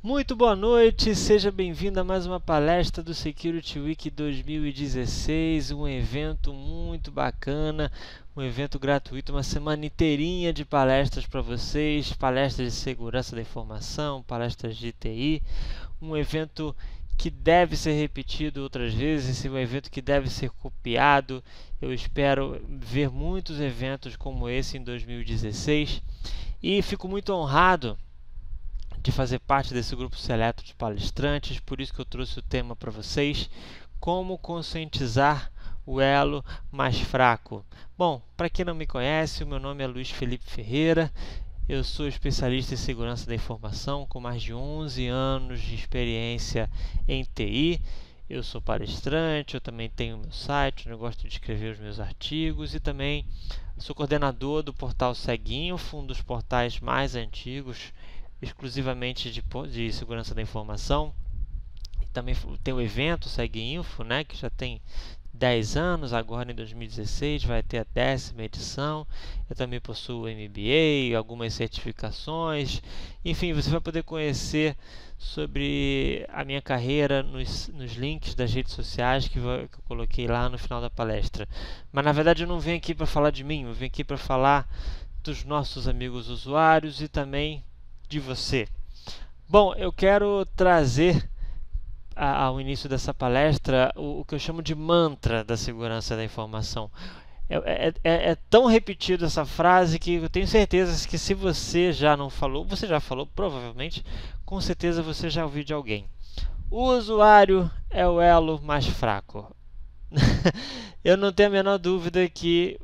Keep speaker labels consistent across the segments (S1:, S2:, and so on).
S1: Muito boa noite, seja bem-vindo a mais uma palestra do Security Week 2016, um evento muito bacana, um evento gratuito, uma semana inteirinha de palestras para vocês, palestras de segurança da informação, palestras de TI, um evento que deve ser repetido outras vezes, um evento que deve ser copiado. Eu espero ver muitos eventos como esse em 2016 e fico muito honrado de fazer parte desse grupo seleto de palestrantes, por isso que eu trouxe o tema para vocês: como conscientizar o elo mais fraco. Bom, para quem não me conhece, o meu nome é Luiz Felipe Ferreira, eu sou especialista em segurança da informação com mais de 11 anos de experiência em TI. Eu sou palestrante, eu também tenho meu site, onde eu gosto de escrever os meus artigos e também sou coordenador do portal Seguinfo, um dos portais mais antigos exclusivamente de segurança da informação. E também tem o evento Seguinfo, né, que já tem 10 anos, agora em 2016 vai ter a 10ª edição. Eu também possuo MBA, algumas certificações. Enfim, você vai poder conhecer sobre a minha carreira nos links das redes sociais que eu coloquei lá no final da palestra. Mas na verdade eu não venho aqui para falar de mim, eu venho aqui para falar dos nossos amigos usuários e também de você. Bom, eu quero trazer ao início dessa palestra o que eu chamo de mantra da segurança da informação. É tão repetido essa frase que eu tenho certeza que se você já não falou, você já falou provavelmente, com certeza você já ouviu de alguém. O usuário é o elo mais fraco. Eu não tenho a menor dúvida que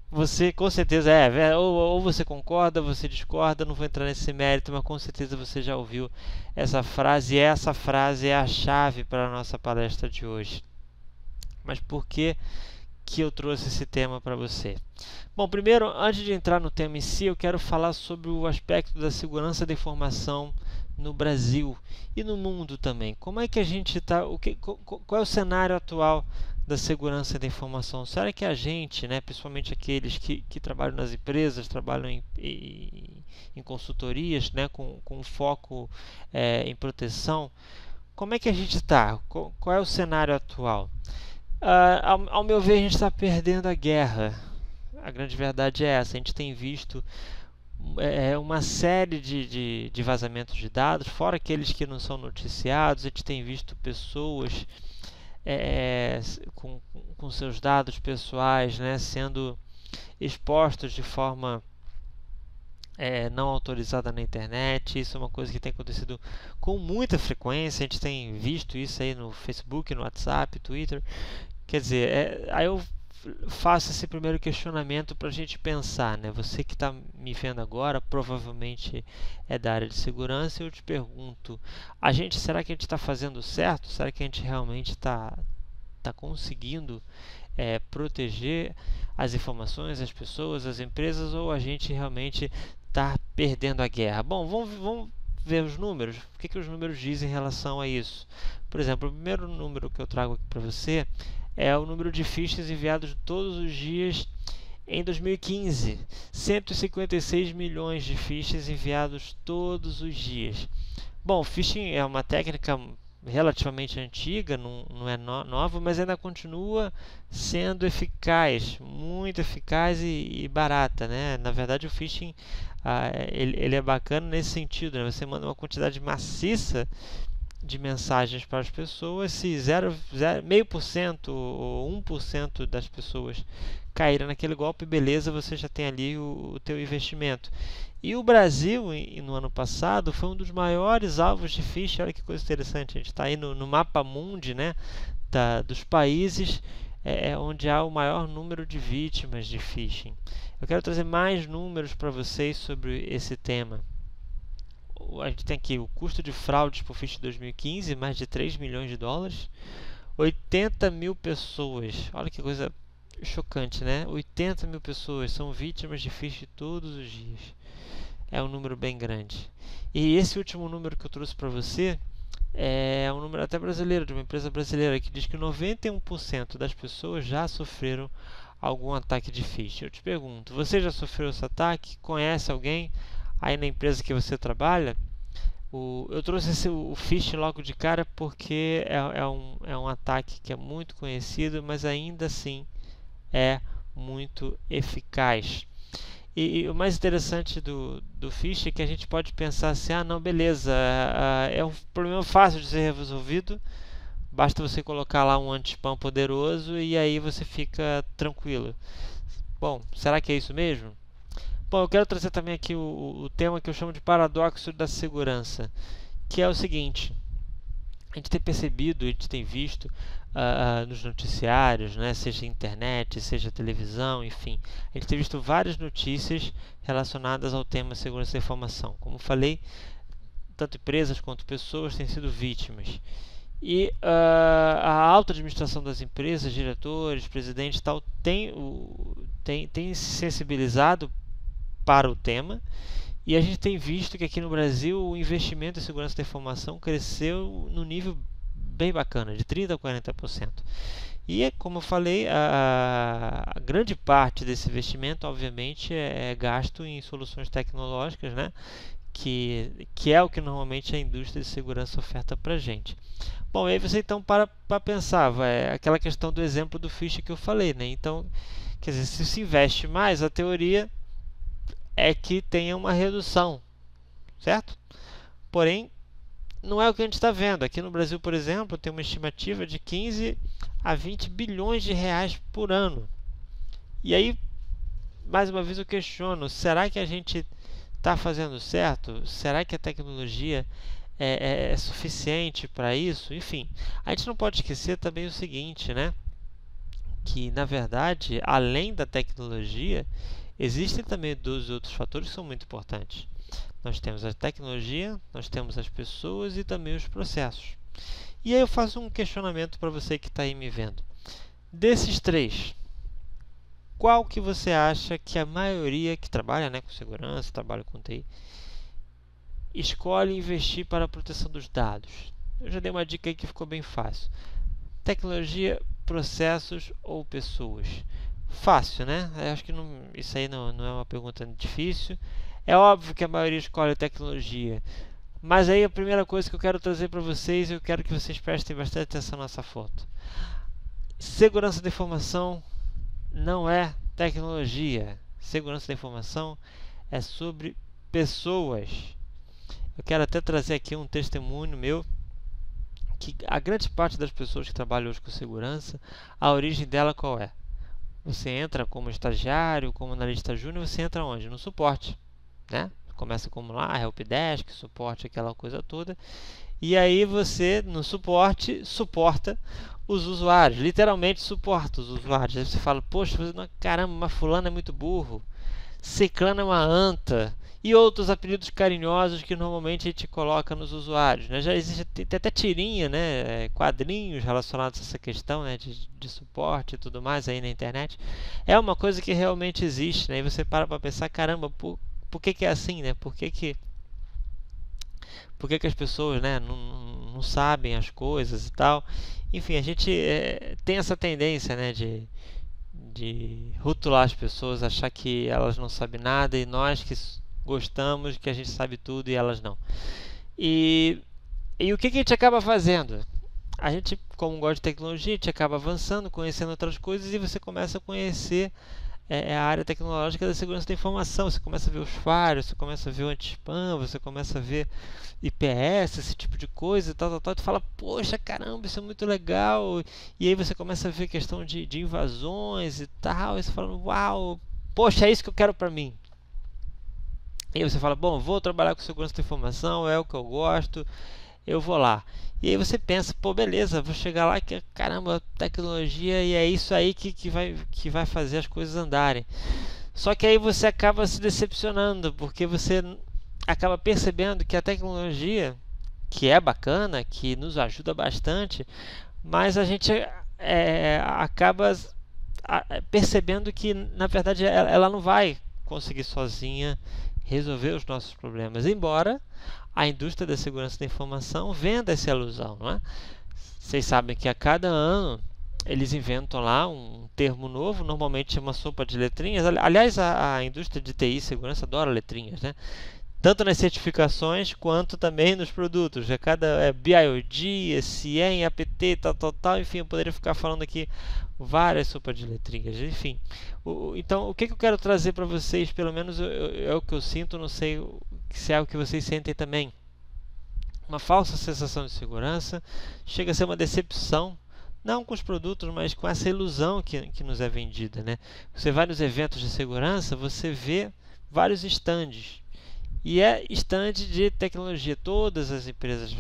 S1: você com certeza ou você concorda, ou você discorda, não vou entrar nesse mérito, mas com certeza você já ouviu essa frase, e essa frase é a chave para a nossa palestra de hoje. Mas por que eu trouxe esse tema para você? Bom, primeiro, antes de entrar no tema em si, eu quero falar sobre o aspecto da segurança da informação no Brasil e no mundo também. Como é que a gente está? Qual é o cenário atual da segurança da informação? Será que a gente, né, principalmente aqueles que trabalham nas empresas, trabalham em consultorias, né, com foco em proteção, como é que a gente está? Qual é o cenário atual? Ao meu ver, a gente está perdendo a guerra. A grande verdade é essa. A gente tem visto uma série de vazamentos de dados, fora aqueles que não são noticiados. A gente tem visto pessoas com seus dados pessoais, né, sendo expostos de forma não autorizada na internet. Isso é uma coisa que tem acontecido com muita frequência. A gente tem visto isso aí no Facebook, no WhatsApp, Twitter. Quer dizer, aí eu faço esse primeiro questionamento para a gente pensar, né? Você que está me vendo agora provavelmente é da área de segurança. Eu te pergunto: será que a gente está fazendo certo? Será que a gente realmente está conseguindo proteger as informações, as pessoas, as empresas, ou a gente realmente está perdendo a guerra? Bom, vamos ver os números. O que os números dizem em relação a isso? Por exemplo, o primeiro número que eu trago aqui para você é o número de phishing enviados todos os dias em 2015. 156 milhões de phishing enviados todos os dias. Bom, phishing é uma técnica relativamente antiga, não é nova, mas ainda continua sendo eficaz, muito eficaz e barata, né? Na verdade, o phishing ele é bacana nesse sentido, né? Você manda uma quantidade maciça de mensagens para as pessoas. Se 0,5% ou 1% das pessoas caírem naquele golpe, beleza, você já tem ali o teu investimento. E o Brasil, no ano passado, foi um dos maiores alvos de phishing. Olha que coisa interessante, a gente está aí no mapa mundi, né, dos países onde há o maior número de vítimas de phishing. Eu quero trazer mais números para vocês sobre esse tema. A gente tem aqui o custo de fraudes por phishing de 2015, mais de 3 milhões de dólares. 80 mil pessoas, olha que coisa chocante, né? 80 mil pessoas são vítimas de phishing todos os dias. É um número bem grande. E esse último número que eu trouxe para você é um número até brasileiro, de uma empresa brasileira, que diz que 91% das pessoas já sofreram algum ataque de phishing. Eu te pergunto, você já sofreu esse ataque? Conhece alguém aí na empresa que você trabalha? Eu trouxe o phishing logo de cara porque é um ataque que é muito conhecido, mas ainda assim é muito eficaz. E o mais interessante do phishing é que a gente pode pensar assim, ah não, beleza, é um problema fácil de ser resolvido, basta você colocar lá um anti-spam poderoso e aí você fica tranquilo. Bom, será que é isso mesmo? Bom, eu quero trazer também aqui o tema que eu chamo de paradoxo da segurança, que é o seguinte: a gente tem percebido, a gente tem visto nos noticiários, né, seja internet, seja televisão, enfim, a gente tem visto várias notícias relacionadas ao tema segurança da informação. Como falei, tanto empresas quanto pessoas têm sido vítimas. E a alta administração das empresas, diretores, presidentes, tal, tem se sensibilizado para o tema, e a gente tem visto que aqui no Brasil o investimento em segurança da informação cresceu no nível bem bacana, de 30% a 40%. E, como eu falei, a grande parte desse investimento, obviamente, é gasto em soluções tecnológicas, né? Que é o que normalmente a indústria de segurança oferta para a gente. Bom, aí você então para pensar, aquela questão do exemplo do phishing que eu falei, né? Então, quer dizer, se se investe mais, a teoria é que tenha uma redução, certo? Porém, não é o que a gente está vendo. Aqui no Brasil, por exemplo, tem uma estimativa de 15 a 20 bilhões de reais por ano. E aí, mais uma vez eu questiono, será que a gente está fazendo certo? Será que a tecnologia é suficiente para isso? Enfim, a gente não pode esquecer também o seguinte, né? Que, na verdade, além da tecnologia, existem também dois outros fatores que são muito importantes. Nós temos a tecnologia, nós temos as pessoas e também os processos. E aí eu faço um questionamento para você que está aí me vendo. Desses três, qual que você acha que a maioria que trabalha, né, com segurança, trabalha com TI, escolhe investir para a proteção dos dados? Eu já dei uma dica aí que ficou bem fácil. Tecnologia, processos ou pessoas? Fácil, né? Eu acho que isso aí não é uma pergunta difícil. É óbvio que a maioria escolhe a tecnologia. Mas aí a primeira coisa que eu quero trazer para vocês, eu quero que vocês prestem bastante atenção nessa foto. Segurança da informação não é tecnologia. Segurança da informação é sobre pessoas. Eu quero até trazer aqui um testemunho meu, que a grande parte das pessoas que trabalham hoje com segurança, a origem dela qual é? Você entra como estagiário, como analista júnior, você entra onde? No suporte, né? Começa como lá, helpdesk, suporte, aquela coisa toda. E aí você, no suporte, suporta os usuários. Literalmente suporta os usuários. Aí você fala, poxa, caramba, mas fulano é muito burro. Ciclano é uma anta. E outros apelidos carinhosos que normalmente a gente coloca nos usuários, né? Já existe tem até tirinha, né? Quadrinhos relacionados a essa questão, né? de suporte e tudo mais aí na internet. É uma coisa que realmente existe, né? E você para pensar, caramba, por que é assim, né? Por que as pessoas, né, não sabem as coisas e tal? Enfim, a gente tem essa tendência, né, de rotular as pessoas, achar que elas não sabem nada, e nós que gostamos que a gente sabe tudo e elas não. E o que a gente acaba fazendo? A gente, como gosta de tecnologia, a gente acaba avançando, conhecendo outras coisas, e você começa a conhecer a área tecnológica da segurança da informação. Você começa a ver os firewalls, você começa a ver o anti-spam, você começa a ver IPS, esse tipo de coisa e tal. E fala, poxa, caramba, isso é muito legal. E aí você começa a ver questão de invasões e tal, e você fala, uau, poxa, é isso que eu quero para mim. E aí você fala, bom, vou trabalhar com segurança da informação, é o que eu gosto, eu vou lá. E aí você pensa, pô, beleza, vou chegar lá, que caramba, tecnologia, e é isso aí que vai fazer as coisas andarem. Só que aí você acaba se decepcionando, porque você acaba percebendo que a tecnologia, que é bacana, que nos ajuda bastante, mas a gente acaba percebendo que, na verdade, ela não vai conseguir sozinha resolver os nossos problemas, embora a indústria da segurança da informação venda essa ilusão, não é? Vocês sabem que a cada ano eles inventam lá um termo novo, normalmente é uma sopa de letrinhas. Aliás, a indústria de TI e segurança adora letrinhas, né? tanto nas certificações quanto também nos produtos. Cada BIOD, SCM, APT, tal, enfim, eu poderia ficar falando aqui várias sopas de letrinhas, enfim. Então, o que eu quero trazer para vocês, pelo menos é o que eu sinto, não sei se é o que vocês sentem também. Uma falsa sensação de segurança, chega a ser uma decepção, não com os produtos, mas com essa ilusão que nos é vendida, né? Você vai nos eventos de segurança, você vê vários estandes, e é estande de tecnologia. Todas as empresas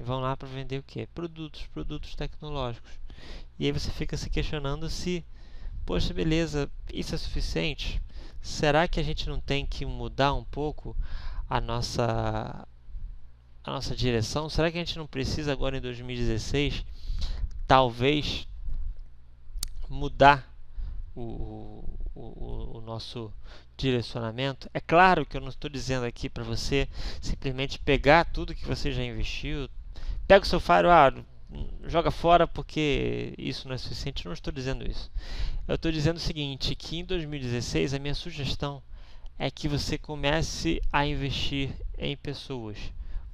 S1: vão lá para vender o quê? Produtos tecnológicos. E aí você fica se questionando se, poxa, beleza, isso é suficiente? Será que a gente não tem que mudar um pouco a nossa direção? Será que a gente não precisa agora em 2016 talvez mudar o nosso direcionamento? É claro que eu não estou dizendo aqui para você simplesmente pegar tudo que você já investiu, pega o seu Firewall, joga fora porque isso não é suficiente. Não estou dizendo isso. Eu estou dizendo o seguinte, que em 2016 a minha sugestão é que você comece a investir em pessoas.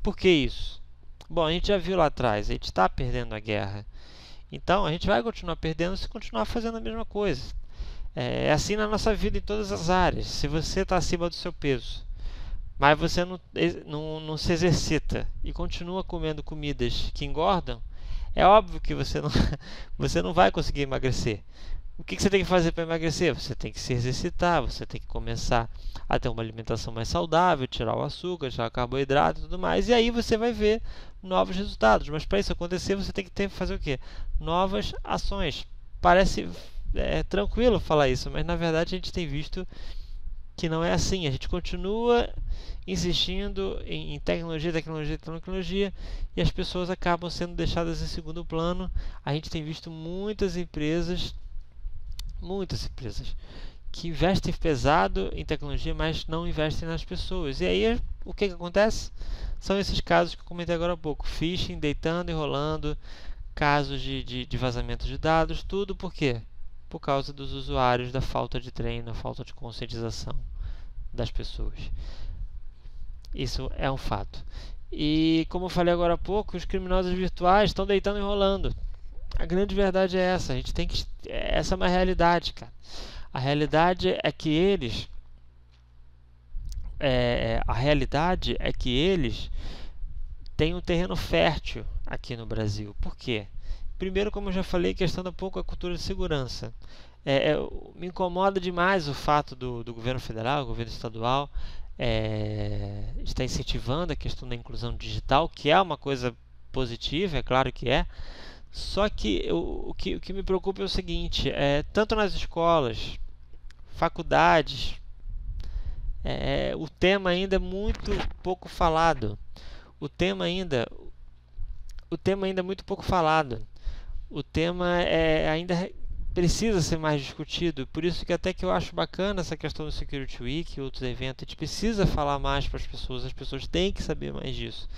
S1: Por que isso? Bom, a gente já viu lá atrás, a gente está perdendo a guerra. Então, a gente vai continuar perdendo se continuar fazendo a mesma coisa. É assim na nossa vida em todas as áreas. Se você está acima do seu peso, mas você não se exercita e continua comendo comidas que engordam, é óbvio que você não vai conseguir emagrecer. O que você tem que fazer para emagrecer? Você tem que se exercitar, você tem que começar a ter uma alimentação mais saudável, tirar o açúcar, tirar o carboidrato e tudo mais, e aí você vai ver novos resultados. Mas para isso acontecer, você tem que fazer o quê? Novas ações. Parece tranquilo falar isso, mas na verdade a gente tem visto que não é assim. A gente continua insistindo em tecnologia, e as pessoas acabam sendo deixadas em segundo plano. A gente tem visto muitas empresas que investem pesado em tecnologia, mas não investem nas pessoas. E aí o que acontece? São esses casos que eu comentei agora há pouco: phishing, deitando e rolando, casos de vazamento de dados, tudo por quê? Por causa dos usuários, da falta de treino, da falta de conscientização das pessoas. Isso é um fato. E como eu falei agora há pouco, os criminosos virtuais estão deitando e rolando. A grande verdade é essa. Essa é uma realidade, cara. A realidade é que eles têm um terreno fértil aqui no Brasil. Por quê? Primeiro, como eu já falei, questão da pouca cultura de segurança. Me incomoda demais o fato do governo federal, governo estadual, estar incentivando a questão da inclusão digital, que é uma coisa positiva, é claro que é. Só que o que me preocupa é o seguinte: tanto nas escolas, faculdades, o tema ainda é muito pouco falado. O tema ainda é muito pouco falado. O tema ainda precisa ser mais discutido. Por isso que até que eu acho bacana essa questão do Security Week e outros eventos. A gente precisa falar mais para as pessoas têm que saber mais disso.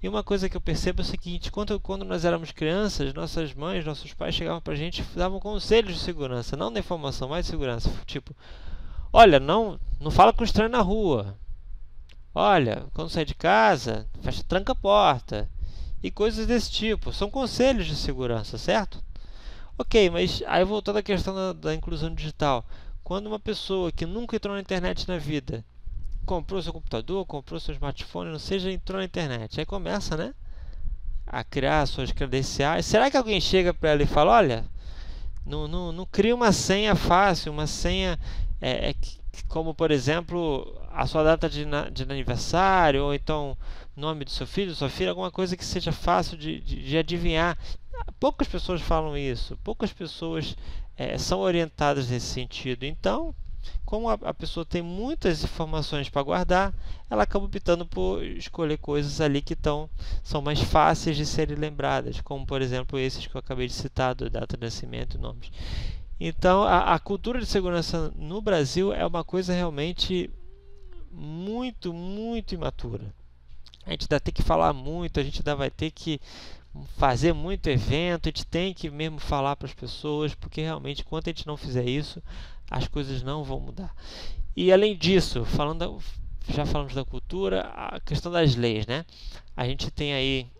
S1: E uma coisa que eu percebo é o seguinte: quando nós éramos crianças, nossas mães, nossos pais chegavam para a gente e davam conselhos de segurança, não de informação, mas de segurança. Tipo, olha, não fala com estranho na rua. Olha, quando sai de casa, tranca a porta. E coisas desse tipo. São conselhos de segurança, certo? Ok, mas aí voltando à questão da inclusão digital. Quando uma pessoa que nunca entrou na internet na vida, comprou seu computador, comprou seu smartphone, não seja, entrou na internet, aí começa, né, a criar suas credenciais. Será que alguém chega para ela e fala: olha, não cria uma senha fácil, uma senha como, por exemplo, a sua data de aniversário, ou então nome do seu filho, sua filha, alguma coisa que seja fácil de adivinhar. Poucas pessoas falam isso, poucas pessoas são orientadas nesse sentido. Então, como a pessoa tem muitas informações para guardar, ela acaba optando por escolher coisas ali que são mais fáceis de serem lembradas, como, por exemplo, esses que eu acabei de citar, do data de nascimento e nomes. Então, a cultura de segurança no Brasil é uma coisa realmente muito, muito imatura. A gente ainda tem que falar muito, a gente ainda vai ter que fazer muito evento, a gente tem que mesmo falar para as pessoas, porque realmente, enquanto a gente não fizer isso, as coisas não vão mudar. E além disso, já falamos da cultura, a questão das leis, né? A gente tem aí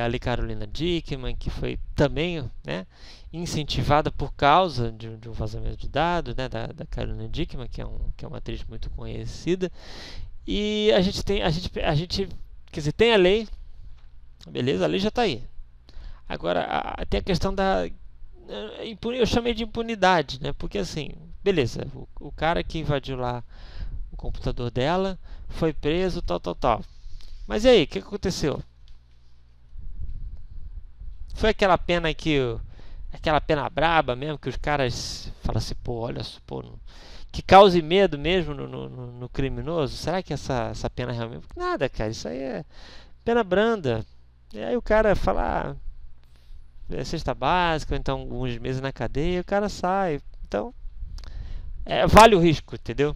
S1: a Lei Carolina Dickmann, que foi também, né, incentivada por causa de um vazamento de dados, né, da Carolina Dickmann, que é uma atriz muito conhecida. E a gente quer dizer, tem a lei, beleza, a lei já está aí. Agora, tem a questão eu chamei de impunidade, né? Porque assim, beleza, o cara que invadiu lá o computador dela foi preso, tal. Mas e aí, o que aconteceu? Foi aquela pena aquela pena braba mesmo, que os caras falam assim, pô, olha só, pô, que cause medo mesmo no criminoso? Será que essa pena realmente... Nada, cara, isso aí é pena branda. E aí o cara fala, é cesta básica, ou então alguns meses na cadeia, o cara sai. Então, vale o risco, entendeu?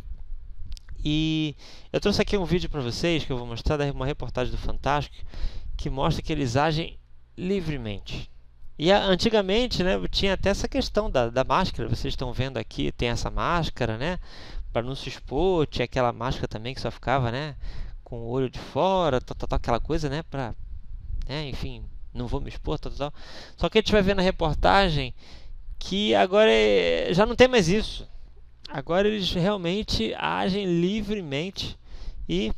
S1: E eu trouxe aqui um vídeo para vocês que eu vou mostrar da uma reportagem do Fantástico que mostra que eles agem livremente. E antigamente, né, tinha até essa questão da máscara. Vocês estão vendo aqui, tem essa máscara, né, para não se expor. Tinha aquela máscara também que só ficava, né, com o olho de fora, aquela coisa, né, para, né, enfim, não vou me expor, tal. Só que a gente vai ver na reportagem que agora já não tem mais isso. Agora eles realmente agem livremente e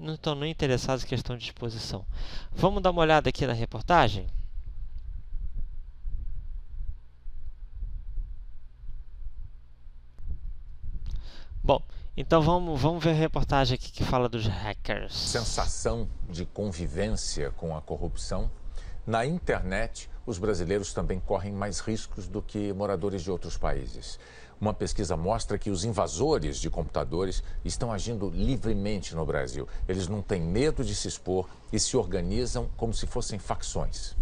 S1: não estão nem interessados em questão de exposição. Vamos dar uma olhada aqui na reportagem? Bom, então vamos ver a reportagem aqui que fala dos hackers.
S2: Sensação de convivência com a corrupção. Na internet, os brasileiros também correm mais riscos do que moradores de outros países. Uma pesquisa mostra que os invasores de computadores estão agindo livremente no Brasil. Eles não têm medo de se expor e se organizam como se fossem facções.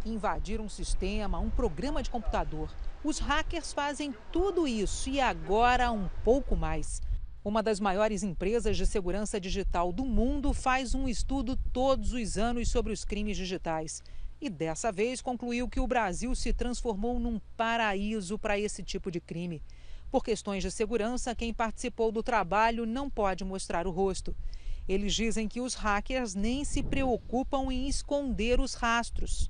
S3: Invadir um sistema, um programa de computador. Os hackers fazem tudo isso e agora um pouco mais. Uma das maiores empresas de segurança digital do mundo faz um estudo todos os anos sobre os crimes digitais. E dessa vez concluiu que o Brasil se transformou num paraíso para esse tipo de crime. Por questões de segurança, quem participou do trabalho não pode mostrar o rosto. Eles dizem que os hackers nem se preocupam em esconder os rastros.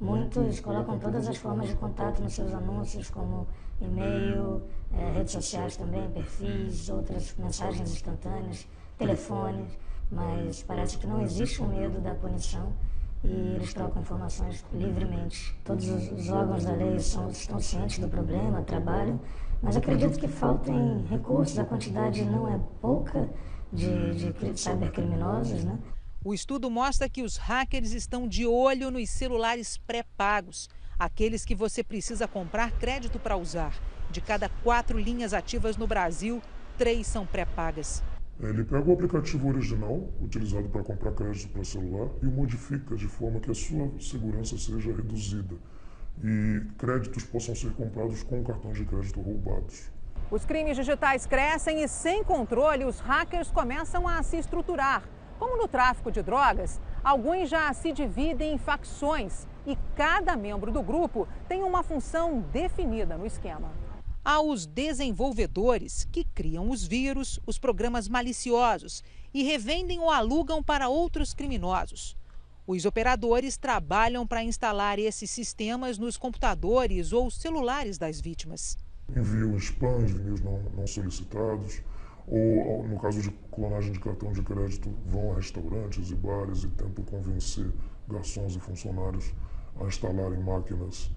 S4: Muitos colocam todas as formas de contato nos seus anúncios, como e-mail, redes sociais também, perfis, outras mensagens instantâneas, telefones, mas parece que não existe um medo da punição e eles trocam informações livremente. Todos os órgãos da lei estão cientes do problema, trabalham, mas acredito que faltem recursos, a quantidade não é pouca de cybercriminosos, né?
S3: O estudo mostra que os hackers estão de olho nos celulares pré-pagos, aqueles que você precisa comprar crédito para usar. De cada 4 linhas ativas no Brasil, 3 são pré-pagas.
S5: Ele pega o aplicativo original, utilizado para comprar crédito para celular, e o modifica de forma que a sua segurança seja reduzida e créditos possam ser comprados com cartões de crédito roubados.
S3: Os crimes digitais crescem e, sem controle, os hackers começam a se estruturar. Como no tráfico de drogas, alguns já se dividem em facções e cada membro do grupo tem uma função definida no esquema. Há os desenvolvedores, que criam os vírus, os programas maliciosos e revendem ou alugam para outros criminosos. Os operadores trabalham para instalar esses sistemas nos computadores ou celulares das vítimas.
S5: Enviam spams, e-mails não solicitados, ou no caso de clonagem de cartão de crédito, vão a restaurantes e bares e tentam convencer garçons e funcionários a instalarem máquinas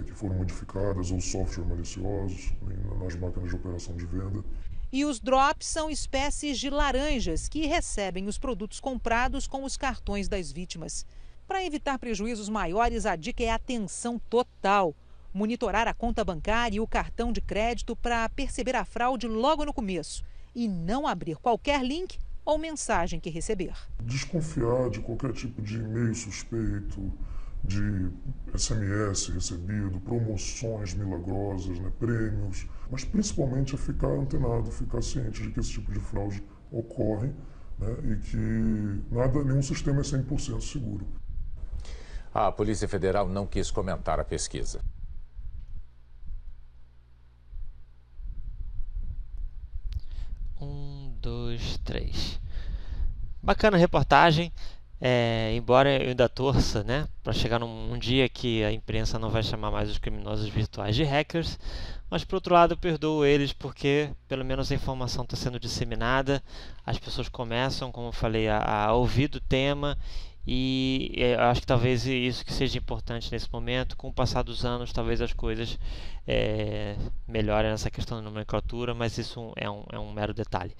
S5: que foram modificadas ou software maliciosos nas máquinas de operação de venda.
S3: E os drops são espécies de laranjas que recebem os produtos comprados com os cartões das vítimas. Para evitar prejuízos maiores, a dica é atenção total. Monitorar a conta bancária e o cartão de crédito para perceber a fraude logo no começo e não abrir qualquer link ou mensagem que receber.
S5: Desconfiar de qualquer tipo de e-mail suspeito, de SMS recebido, promoções milagrosas, né, prêmios, mas principalmente é ficar antenado, ficar ciente de que esse tipo de fraude ocorre, né, e que nenhum sistema é 100% seguro.
S2: A Polícia Federal não quis comentar a pesquisa.
S1: 2, 3. Bacana a reportagem, embora eu ainda torça, né, para chegar num dia que a imprensa não vai chamar mais os criminosos virtuais de hackers, mas por outro lado eu perdoo eles porque pelo menos a informação está sendo disseminada, as pessoas começam, como eu falei, a ouvir do tema. E eu acho que talvez isso que seja importante nesse momento. Com o passar dos anos, talvez as coisas melhorem nessa questão da nomenclatura, mas isso é um mero detalhe.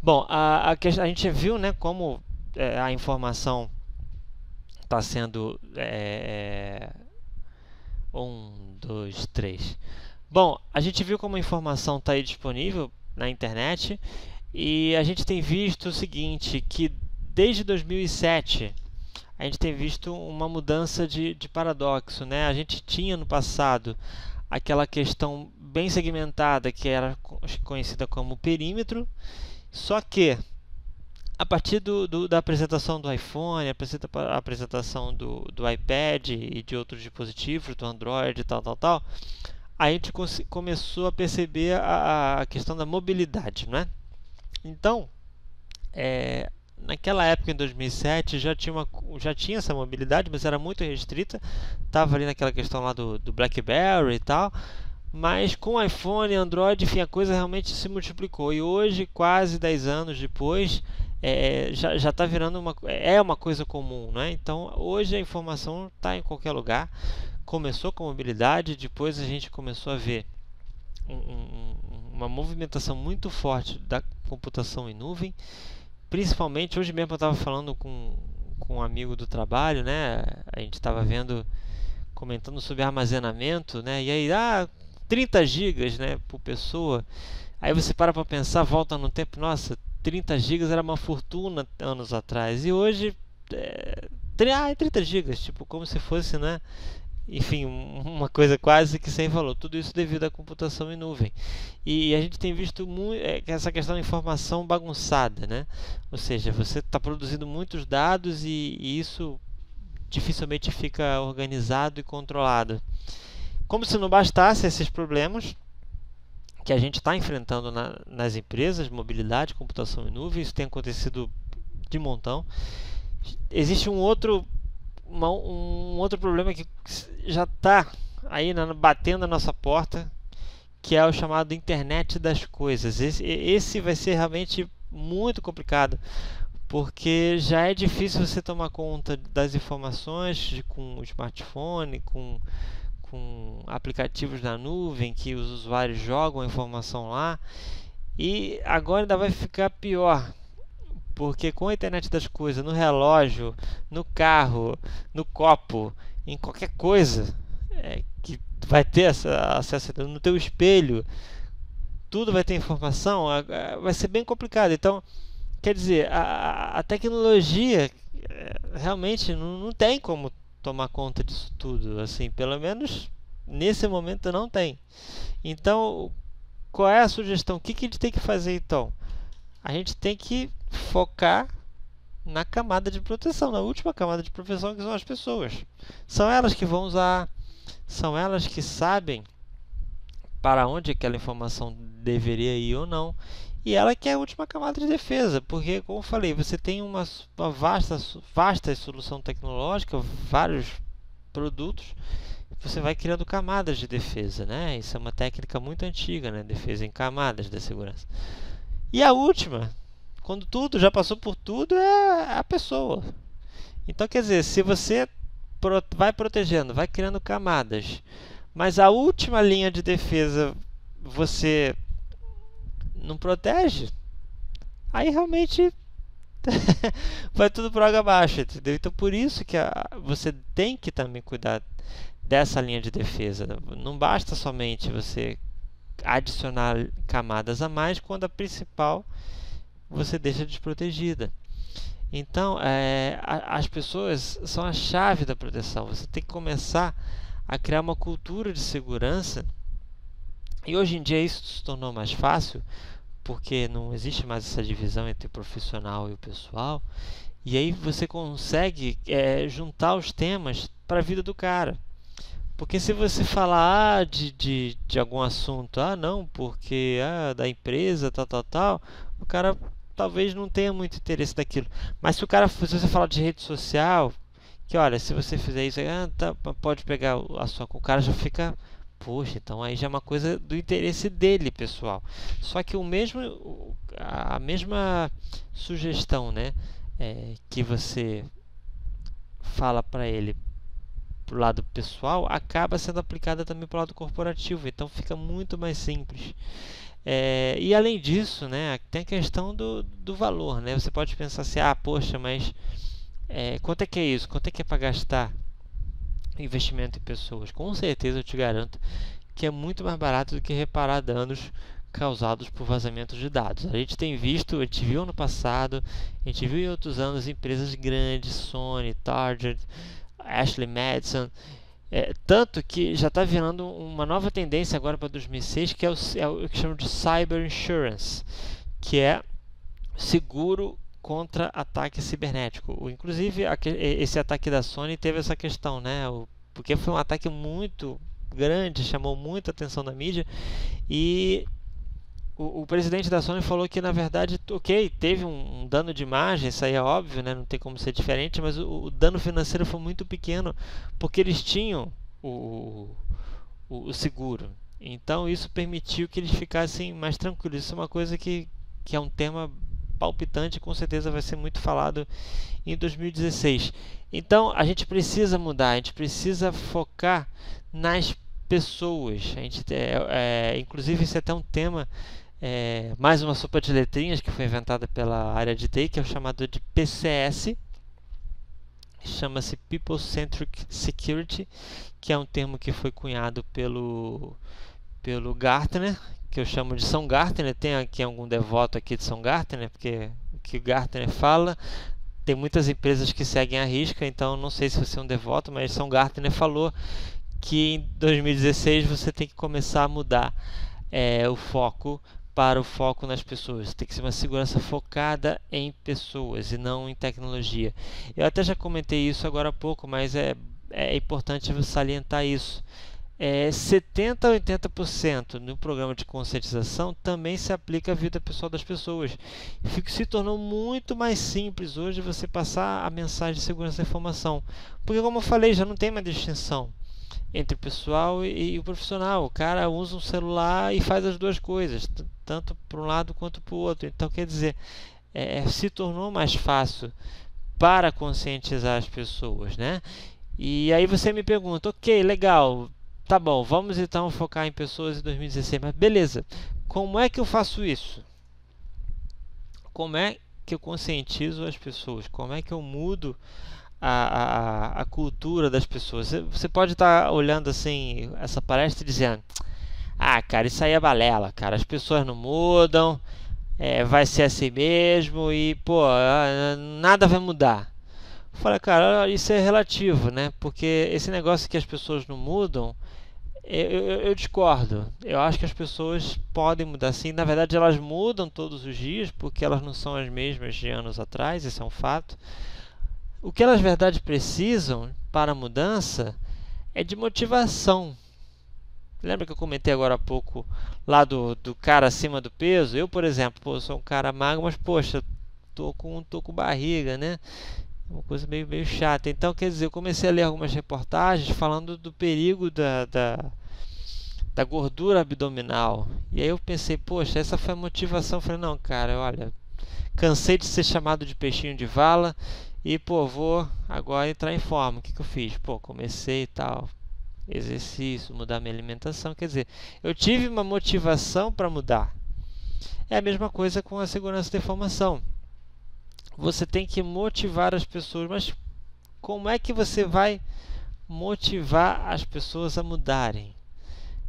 S1: Bom, a gente viu, né, como a informação está sendo... 1, 2, 3. Bom, a gente viu como a informação está aí disponível na internet e a gente tem visto o seguinte, que desde 2007... a gente tem visto uma mudança de paradoxo, né? A gente tinha no passado aquela questão bem segmentada que era conhecida como perímetro, só que a partir da apresentação do iPhone, a apresentação do iPad e de outros dispositivos, do Android e tal, a gente começou a perceber a questão da mobilidade, né? Então, naquela época, em 2007, já tinha essa mobilidade, mas era muito restrita. Estava ali naquela questão lá do BlackBerry e tal. Mas com iPhone e Android, enfim, a coisa realmente se multiplicou. E hoje, quase 10 anos depois, já está virando uma coisa comum, né? Então, hoje a informação está em qualquer lugar. Começou com mobilidade, depois a gente começou a ver uma movimentação muito forte da computação em nuvem. Principalmente, hoje mesmo eu estava falando com um amigo do trabalho, né? A gente estava comentando sobre armazenamento, né? E aí, 30 gigas, né, por pessoa. Aí você para pensar, volta no tempo, nossa, 30 gigas era uma fortuna anos atrás. E hoje, 30 gigas, tipo, como se fosse, né? Enfim, uma coisa quase que sem valor. Tudo isso devido à computação em nuvem. E a gente tem visto essa questão da informação bagunçada, né? Ou seja, você está produzindo muitos dados e isso dificilmente fica organizado e controlado. Como se não bastasse esses problemas que a gente está enfrentando nas empresas, mobilidade, computação em nuvem, isso tem acontecido de montão. Existe um outro problema que já está aí batendo na nossa porta, que é o chamado internet das coisas. Esse vai ser realmente muito complicado, porque já é difícil você tomar conta das informações com o smartphone, com aplicativos na nuvem, que os usuários jogam a informação lá, e agora ainda vai ficar pior. Porque com a internet das coisas, no relógio, no carro, no copo, em qualquer coisa que vai ter acesso no teu espelho, tudo vai ter informação, vai ser bem complicado. Então, quer dizer, a tecnologia realmente não tem como tomar conta disso tudo. Assim, pelo menos nesse momento não tem. Então, qual é a sugestão? O que a gente tem que fazer então? A gente tem que focar na camada de proteção, na última camada de proteção, que são as pessoas. São elas que vão usar, são elas que sabem para onde aquela informação deveria ir ou não. E ela que é a última camada de defesa, porque, como eu falei, você tem uma vasta solução tecnológica, vários produtos, você vai criando camadas de defesa, né? Isso é uma técnica muito antiga, né? Defesa em camadas da segurança. E a última, quando tudo já passou por tudo, é a pessoa. Então, quer dizer, se você vai protegendo, vai criando camadas, mas a última linha de defesa você não protege, aí realmente vai tudo por água abaixo, entendeu? Então, por isso que você tem que também cuidar dessa linha de defesa. Não basta somente você adicionar camadas a mais quando a principal você deixa desprotegida. Então, as pessoas são a chave da proteção. Você tem que começar a criar uma cultura de segurança. E hoje em dia isso se tornou mais fácil, porque não existe mais essa divisão entre o profissional e o pessoal. E aí você consegue juntar os temas para a vida do cara. Porque se você falar de algum assunto, não, porque da empresa, tal, o cara talvez não tenha muito interesse daquilo. Mas se você falar de rede social, que olha, se você fizer isso, pode pegar a sua, o cara já fica, poxa, então aí já é uma coisa do interesse dele, pessoal. Só que a mesma sugestão, né, que você fala para ele pro lado pessoal, acaba sendo aplicada também pro lado corporativo, então fica muito mais simples. E além disso, né, tem a questão do valor, né? Você pode pensar assim, poxa, mas quanto é que é isso? Quanto é que é para gastar investimento em pessoas? Com certeza eu te garanto que é muito mais barato do que reparar danos causados por vazamento de dados. A gente viu ano passado, a gente viu em outros anos empresas grandes, Sony, Target, Ashley Madison, tanto que já está virando uma nova tendência agora para 2006, que é o que chamam de Cyber Insurance, que é seguro contra ataque cibernético. Inclusive, esse ataque da Sony teve essa questão, né? Porque foi um ataque muito grande, chamou muita atenção da mídia, e o presidente da Sony falou que, na verdade, teve um dano de imagem, isso aí é óbvio, né? Não tem como ser diferente, mas o dano financeiro foi muito pequeno, porque eles tinham o seguro. Então, isso permitiu que eles ficassem mais tranquilos. Isso é uma coisa que é um tema palpitante, com certeza vai ser muito falado em 2016. Então, a gente precisa mudar, a gente precisa focar nas pessoas. Inclusive, esse é até um tema, mais uma sopa de letrinhas que foi inventada pela área de TI, que é o chamado de PCS, chama-se People Centric Security, que é um termo que foi cunhado pelo Gartner, que eu chamo de São Gartner. Tem aqui algum devoto aqui de São Gartner, porque o que o Gartner fala, tem muitas empresas que seguem a risca, então não sei se você é um devoto, mas São Gartner falou que em 2016 você tem que começar a mudar o foco para o foco nas pessoas. Tem que ser uma segurança focada em pessoas e não em tecnologia. Eu até já comentei isso agora há pouco, mas é importante salientar isso. 70% a 80% no programa de conscientização também se aplica à vida pessoal das pessoas. Se tornou muito mais simples hoje você passar a mensagem de segurança da informação, porque, como eu falei, já não tem uma distinção entre o pessoal e o profissional. O cara usa um celular e faz as duas coisas, tanto para um lado quanto para o outro. Então, quer dizer, se tornou mais fácil para conscientizar as pessoas, né? E aí você me pergunta, ok, legal, tá bom, vamos então focar em pessoas em 2016, mas beleza, como é que eu faço isso? Como é que eu conscientizo as pessoas? Como é que eu mudo a cultura das pessoas? Você pode estar olhando assim essa palestra e dizendo, cara, isso aí é balela, cara, as pessoas não mudam, vai ser assim mesmo e, nada vai mudar. Eu falei, cara, isso é relativo, né? Porque esse negócio que as pessoas não mudam, eu discordo. Eu acho que as pessoas podem mudar sim. Na verdade, elas mudam todos os dias, porque elas não são as mesmas de anos atrás, isso é um fato. O que elas, na verdade, precisam para a mudança é de motivação. Lembra que eu comentei agora há pouco lá do cara acima do peso? Eu, por exemplo, sou um cara magro, mas, poxa, tô com barriga, né? Uma coisa meio chata. Então, quer dizer, eu comecei a ler algumas reportagens falando do perigo da gordura abdominal. E aí eu pensei, poxa, essa foi a motivação. Eu falei, não, cara, olha, cansei de ser chamado de peixinho de vala e, vou agora entrar em forma. O que eu fiz? Comecei e tal, exercício, mudar minha alimentação. Quer dizer, eu tive uma motivação para mudar. É a mesma coisa com a segurança da informação. Você tem que motivar as pessoas, mas como é que você vai motivar as pessoas a mudarem?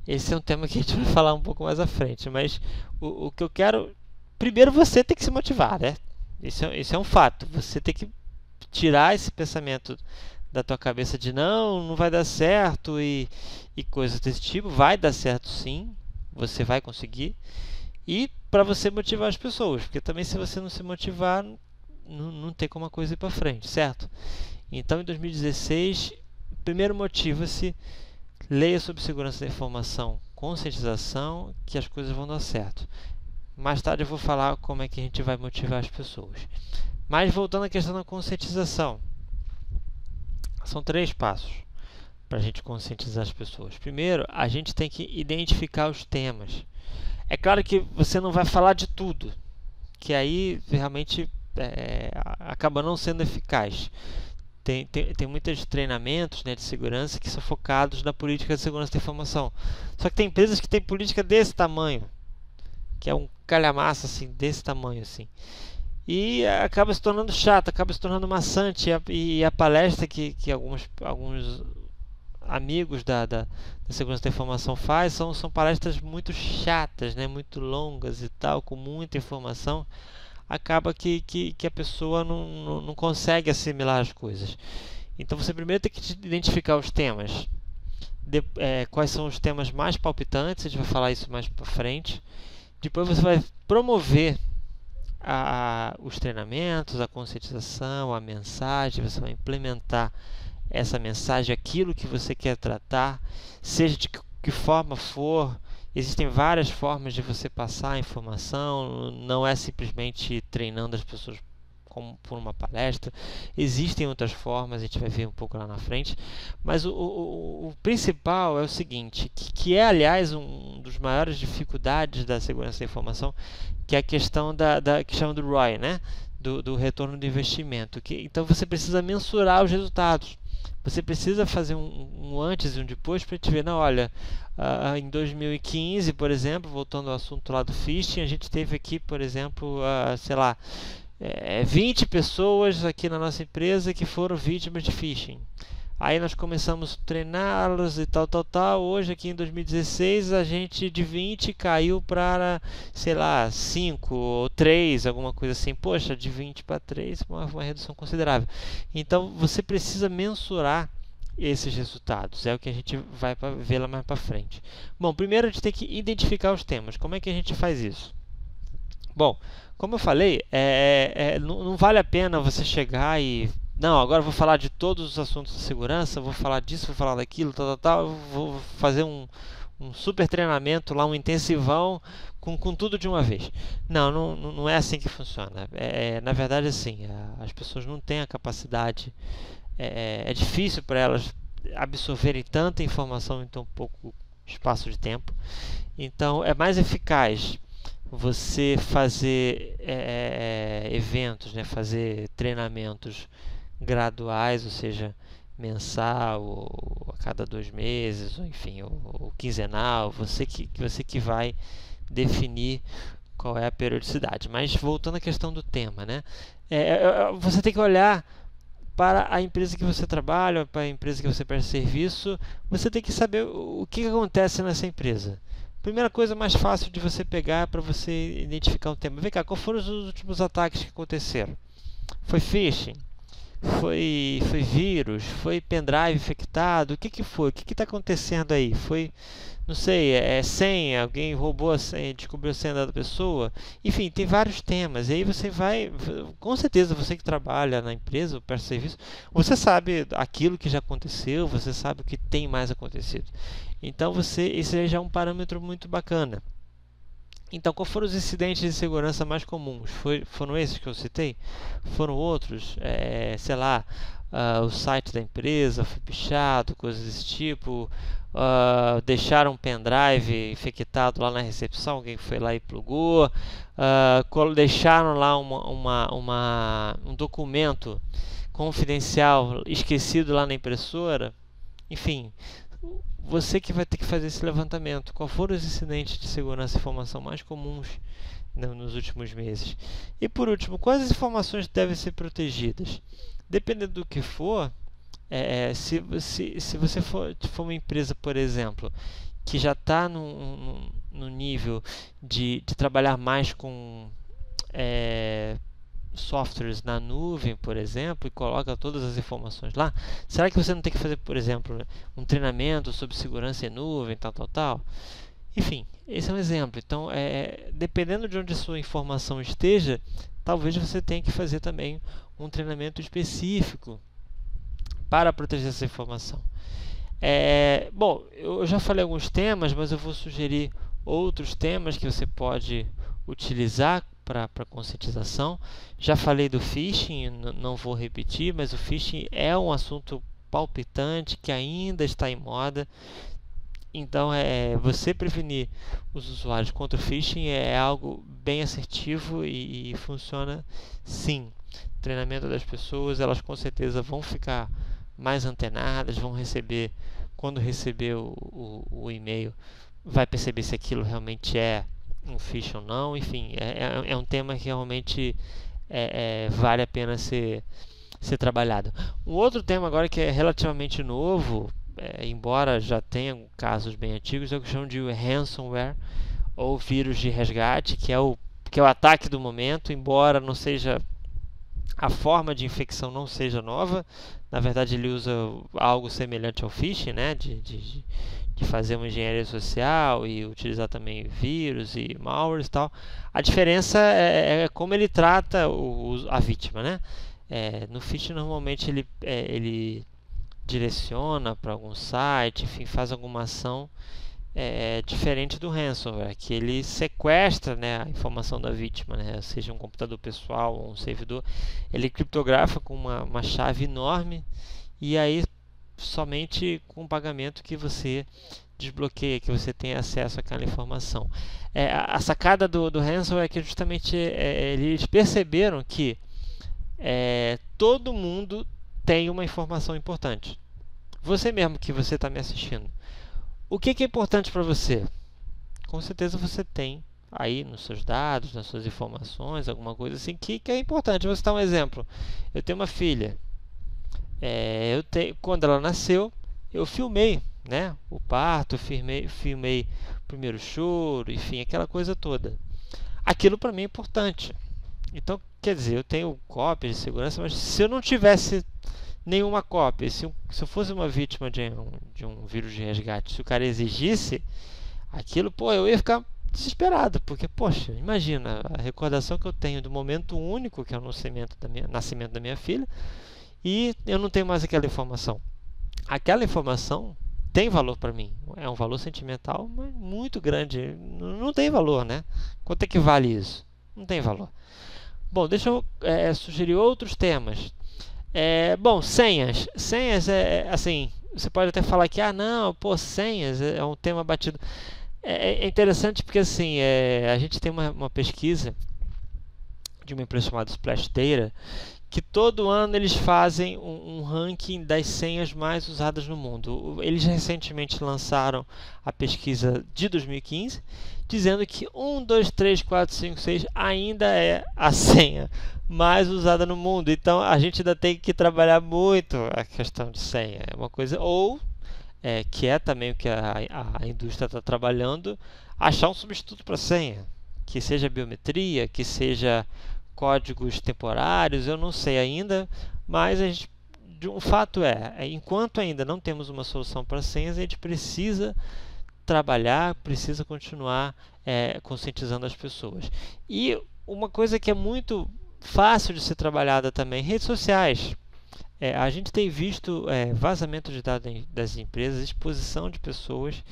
S1: Esse é um tema que a gente vai falar um pouco mais à frente, mas o que eu quero... Primeiro você tem que se motivar, né? Isso é um fato. Você tem que tirar esse pensamento da tua cabeça de não vai dar certo e coisas desse tipo. Vai dar certo sim, você vai conseguir. E para você motivar as pessoas, porque também se você não se motivar... Não tem como a coisa ir para frente, certo? Então, em 2016, primeiro motiva-se, leia sobre segurança da informação, conscientização, que as coisas vão dar certo. Mais tarde eu vou falar como é que a gente vai motivar as pessoas. Mas voltando à questão da conscientização, são 3 passos para a gente conscientizar as pessoas. Primeiro, a gente tem que identificar os temas. É claro que você não vai falar de tudo, que aí realmente acaba não sendo eficaz. Tem muitos treinamentos, né, de segurança que são focados na política de segurança da informação. Só que tem empresas que têm política desse tamanho, que é um calhamaço assim, desse tamanho assim. E acaba se tornando chato, acaba se tornando maçante. E a palestra que alguns amigos da segurança da informação faz são palestras muito chatas, né, muito longas e tal, com muita informação. Acaba que a pessoa não consegue assimilar as coisas. Então você primeiro tem que identificar os temas. Quais são os temas mais palpitantes, a gente vai falar isso mais para frente. Depois você vai promover os treinamentos, a conscientização, a mensagem. Você vai implementar essa mensagem, aquilo que você quer tratar, seja de que forma for. Existem várias formas de você passar a informação, não é simplesmente treinando as pessoas por uma palestra. Existem outras formas, a gente vai ver um pouco lá na frente. Mas o principal é o seguinte, que é, aliás, um dos maiores dificuldades da segurança da informação, que é a questão que chama do ROI, né? do retorno do investimento. Então você precisa mensurar os resultados. Você precisa fazer um antes e um depois para te ver, não, olha, em 2015, por exemplo, voltando ao assunto lá do phishing, a gente teve aqui, por exemplo, 20 pessoas aqui na nossa empresa que foram vítimas de phishing. Aí nós começamos a treiná-los e tal. Hoje aqui em 2016 a gente de 20 caiu para, 5 ou 3, alguma coisa assim. Poxa, de 20 para 3, uma redução considerável. Então você precisa mensurar esses resultados. É o que a gente vai ver lá mais para frente. Bom, primeiro a gente tem que identificar os temas. Como é que a gente faz isso? Bom, como eu falei, não vale a pena você chegar e... Não, agora eu vou falar de todos os assuntos de segurança, vou falar disso, vou falar daquilo, tal, vou fazer um super treinamento lá, um intensivão com tudo de uma vez. Não é assim que funciona. Na verdade, assim, as pessoas não têm a capacidade, é difícil para elas absorverem tanta informação em tão pouco espaço de tempo. Então, é mais eficaz você fazer eventos, né, fazer treinamentos graduais, ou seja, mensal, ou a cada 2 meses, ou enfim, ou quinzenal, você que vai definir qual é a periodicidade. Mas voltando à questão do tema, né? Você tem que olhar para a empresa que você trabalha, para a empresa que você presta serviço, você tem que saber o que acontece nessa empresa. Primeira coisa mais fácil de você pegar para você identificar um tema. Vem cá, quais foram os últimos ataques que aconteceram? Foi phishing? Foi vírus? Foi pendrive infectado? O que foi? O que está acontecendo aí? Foi, não sei, senha? Alguém roubou a senha, descobriu a senha da pessoa? Enfim, tem vários temas. E aí você vai, com certeza, você que trabalha na empresa ou presta serviço, você sabe aquilo que já aconteceu, você sabe o que tem mais acontecido. Então, esse aí já é um parâmetro muito bacana. Então, quais foram os incidentes de segurança mais comuns? Foram esses que eu citei? Foram outros? O site da empresa foi pichado, coisas desse tipo. Deixaram um pendrive infectado lá na recepção, alguém foi lá e plugou. Deixaram lá um documento confidencial esquecido lá na impressora. Enfim, você que vai ter que fazer esse levantamento. Qual foram os incidentes de segurança e informação mais comuns nos últimos meses? E por último, quais as informações devem ser protegidas? Dependendo do que for, se você for uma empresa, por exemplo, que já está no nível de trabalhar mais com softwares na nuvem, por exemplo, e coloca todas as informações lá, será que você não tem que fazer, por exemplo, um treinamento sobre segurança em nuvem, tal? Enfim, esse é um exemplo. Então, dependendo de onde a sua informação esteja, talvez você tenha que fazer também um treinamento específico para proteger essa informação. Bom, eu já falei alguns temas, mas eu vou sugerir outros temas que você pode utilizar para conscientização. Já falei do phishing, não vou repetir, mas o phishing é um assunto palpitante que ainda está em moda. Então, você prevenir os usuários contra o phishing é algo bem assertivo e funciona sim. Treinamento das pessoas, elas com certeza vão ficar mais antenadas, vão receber, quando receber o e-mail, vai perceber se aquilo realmente é um phishing ou não. Enfim, é um tema que realmente vale a pena ser trabalhado. Um outro tema agora que é relativamente novo, embora já tenha casos bem antigos, é o que chamam de ransomware, ou vírus de resgate, que é o ataque do momento, embora não seja, a forma de infecção não seja nova. Na verdade, ele usa algo semelhante ao phishing, né? de fazer uma engenharia social e utilizar também vírus e malwares e tal. A diferença é como ele trata a vítima, né? No phishing, normalmente, ele direciona para algum site, enfim, faz alguma ação diferente do ransomware, que ele sequestra, né, a informação da vítima, né, seja um computador pessoal ou um servidor. Ele criptografa com uma chave enorme, e aí somente com o pagamento que você desbloqueia, que você tem acesso àquela informação. A sacada do ransomware é que justamente eles perceberam que todo mundo tem uma informação importante. Você mesmo que você está me assistindo, o que é importante para você? Com certeza você tem aí nos seus dados, nas suas informações, alguma coisa assim que é importante. Vou citar um exemplo. Eu tenho uma filha. Quando ela nasceu, eu filmei, né, o parto, filmei o primeiro choro, enfim, aquela coisa toda. Aquilo para mim é importante. Então, quer dizer, eu tenho cópias de segurança, mas se eu não tivesse nenhuma cópia, se eu fosse uma vítima de um vírus de resgate, se o cara exigisse aquilo, eu ia ficar desesperado, porque, poxa, imagina a recordação que eu tenho do momento único, que é o nascimento da minha filha, e eu não tenho mais aquela informação. Aquela informação tem valor para mim, é um valor sentimental, mas muito grande. Não tem valor, né? Quanto é que vale isso? Não tem valor. Bom, deixa eu sugerir outros temas. Senhas. Senhas assim, você pode até falar que, senhas é um tema batido. É interessante porque, assim, a gente tem uma pesquisa de uma empresa chamada Splash Data, que todo ano eles fazem um ranking das senhas mais usadas no mundo. Eles recentemente lançaram a pesquisa de 2015, dizendo que 1, 2, 3, 4, 5, 6 ainda é a senha mais usada no mundo. Então a gente ainda tem que trabalhar muito a questão de senha. É uma coisa, que é também o que a indústria está trabalhando, achar um substituto para a senha, que seja biometria, que seja códigos temporários, eu não sei ainda, mas o fato enquanto ainda não temos uma solução para senhas, a gente precisa trabalhar, precisa continuar conscientizando as pessoas. E uma coisa que é muito fácil de ser trabalhada também, redes sociais. A gente tem visto vazamento de dados das empresas, exposição de pessoas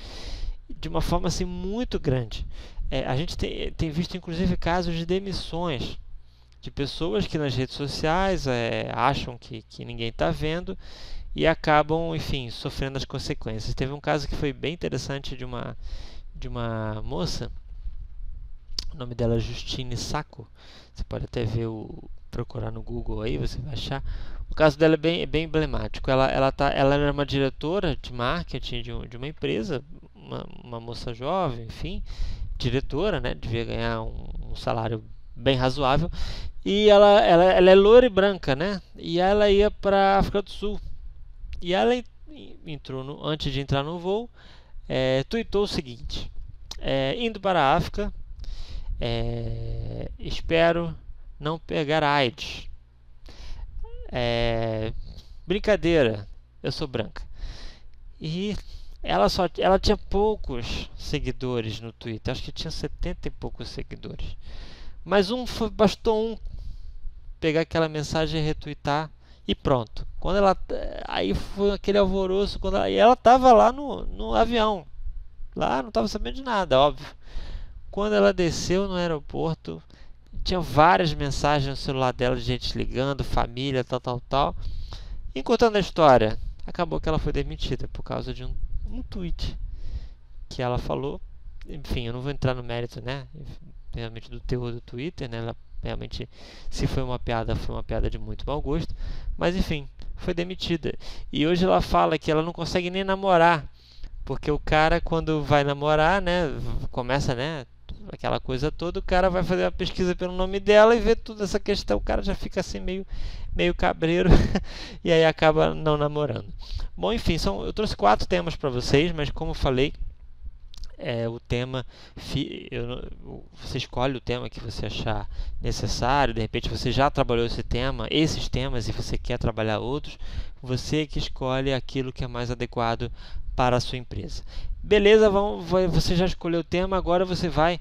S1: de uma forma assim, muito grande. A gente tem visto inclusive casos de demissões de pessoas que nas redes sociais acham que ninguém está vendo e acabam, enfim, sofrendo as consequências. Teve um caso que foi bem interessante de uma moça, o nome dela é Justine Sacco. Você pode até procurar no Google aí, você vai achar. O caso dela é bem emblemático. Ela era uma diretora de marketing de uma empresa, uma moça jovem, enfim, diretora, né? Devia ganhar um salário bem razoável. E ela é loira e branca, né? E ela ia para a África do Sul. E ela antes de entrar no voo, tweetou o seguinte: indo para a África, espero não pegar AIDS. Brincadeira, eu sou branca. E ela tinha poucos seguidores no Twitter, acho que tinha 70 e poucos seguidores. Mas bastou um pegar aquela mensagem e retweetar e pronto. Aí foi aquele alvoroço, e ela estava lá no avião, lá não estava sabendo de nada, óbvio. Quando ela desceu no aeroporto, tinha várias mensagens no celular dela de gente ligando, família, tal. Encurtando a história, acabou que ela foi demitida por causa de um tweet que ela falou. Enfim, eu não vou entrar no mérito, né, realmente do teor do Twitter, né, ela realmente, se foi uma piada de muito mau gosto, mas enfim, foi demitida. E hoje ela fala que ela não consegue nem namorar, porque o cara, quando vai namorar, né, começa, né, aquela coisa toda, o cara vai fazer uma pesquisa pelo nome dela e vê toda essa questão, o cara já fica assim meio cabreiro e aí acaba não namorando. Bom, enfim, eu trouxe 4 temas para vocês, mas como eu falei, o tema, você escolhe o tema que você achar necessário. De repente você já trabalhou esses temas e você quer trabalhar outros, você que escolhe aquilo que é mais adequado para a sua empresa. Beleza, você já escolheu o tema, agora você vai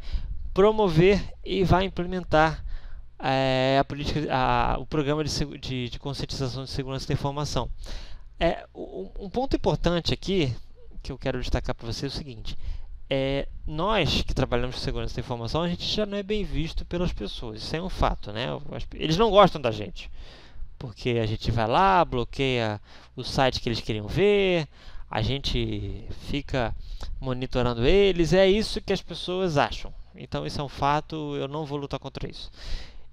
S1: promover e vai implementar o programa de conscientização de segurança da informação. Um ponto importante aqui que eu quero destacar para você é o seguinte: nós que trabalhamos com segurança da informação, a gente já não é bem visto pelas pessoas, isso é um fato, né? Eles não gostam da gente, porque a gente vai lá, bloqueia o site que eles queriam ver, a gente fica monitorando eles, é isso que as pessoas acham. Então isso é um fato, eu não vou lutar contra isso.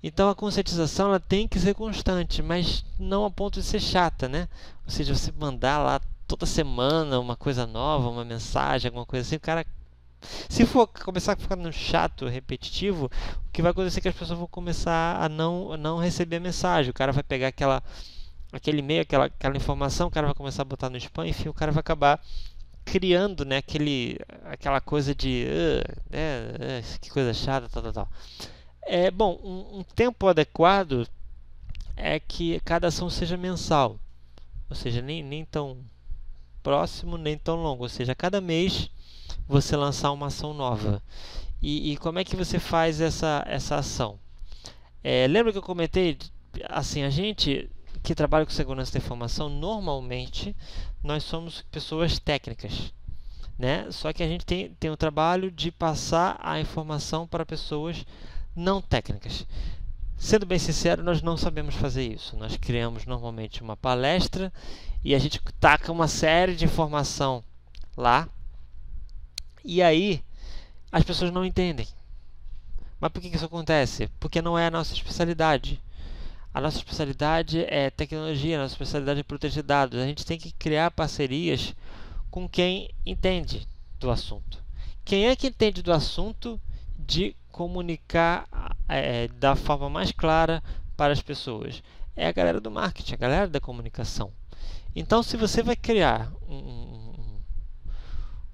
S1: Então a conscientização ela tem que ser constante, mas não a ponto de ser chata, né? Ou seja, você mandar lá toda semana uma coisa nova, uma mensagem, alguma coisa assim, o cara, se for começar a ficar no chato, repetitivo, o que vai acontecer é que as pessoas vão começar a não receber a mensagem. O cara vai pegar aquele e-mail, aquela informação, o cara vai começar a botar no spam, enfim, o cara vai acabar criando, né, aquela coisa de que coisa chata, tal. Bom, um tempo adequado é que cada ação seja mensal, ou seja, nem tão próximo, nem tão longo, ou seja, a cada mês você lançar uma ação nova. E como é que você faz essa ação? Lembra que eu comentei, assim, a gente que trabalha com segurança da informação, normalmente nós somos pessoas técnicas, né? Só que a gente tem o trabalho de passar a informação para pessoas não técnicas. Sendo bem sincero, nós não sabemos fazer isso. Nós criamos normalmente uma palestra e a gente taca uma série de informação lá, e aí as pessoas não entendem. Mas por que isso acontece? Porque não é a nossa especialidade. A nossa especialidade é tecnologia, a nossa especialidade é proteger dados. A gente tem que criar parcerias com quem entende do assunto. Quem é que entende do assunto de comunicar da forma mais clara para as pessoas? É a galera do marketing, a galera da comunicação. Então, se você vai criar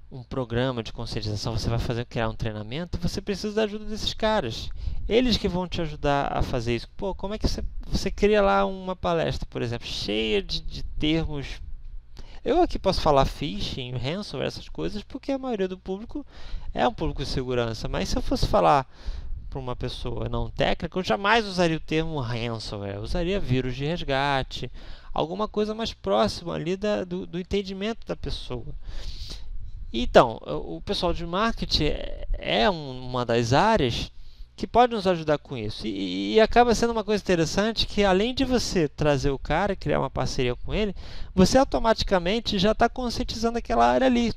S1: um programa de conscientização, você vai criar um treinamento, você precisa da ajuda desses caras. Eles que vão te ajudar a fazer isso. Pô, como é que você cria lá uma palestra, por exemplo, cheia de termos. Eu aqui posso falar phishing, ransomware, essas coisas, porque a maioria do público é um público de segurança. Mas se eu fosse falar para uma pessoa não técnica, eu jamais usaria o termo ransomware. Eu usaria vírus de resgate, alguma coisa mais próxima ali do entendimento da pessoa. Então, o pessoal de marketing é uma das áreas que pode nos ajudar com isso. E acaba sendo uma coisa interessante que, além de você trazer o cara, criar uma parceria com ele, você automaticamente já está conscientizando aquela área ali.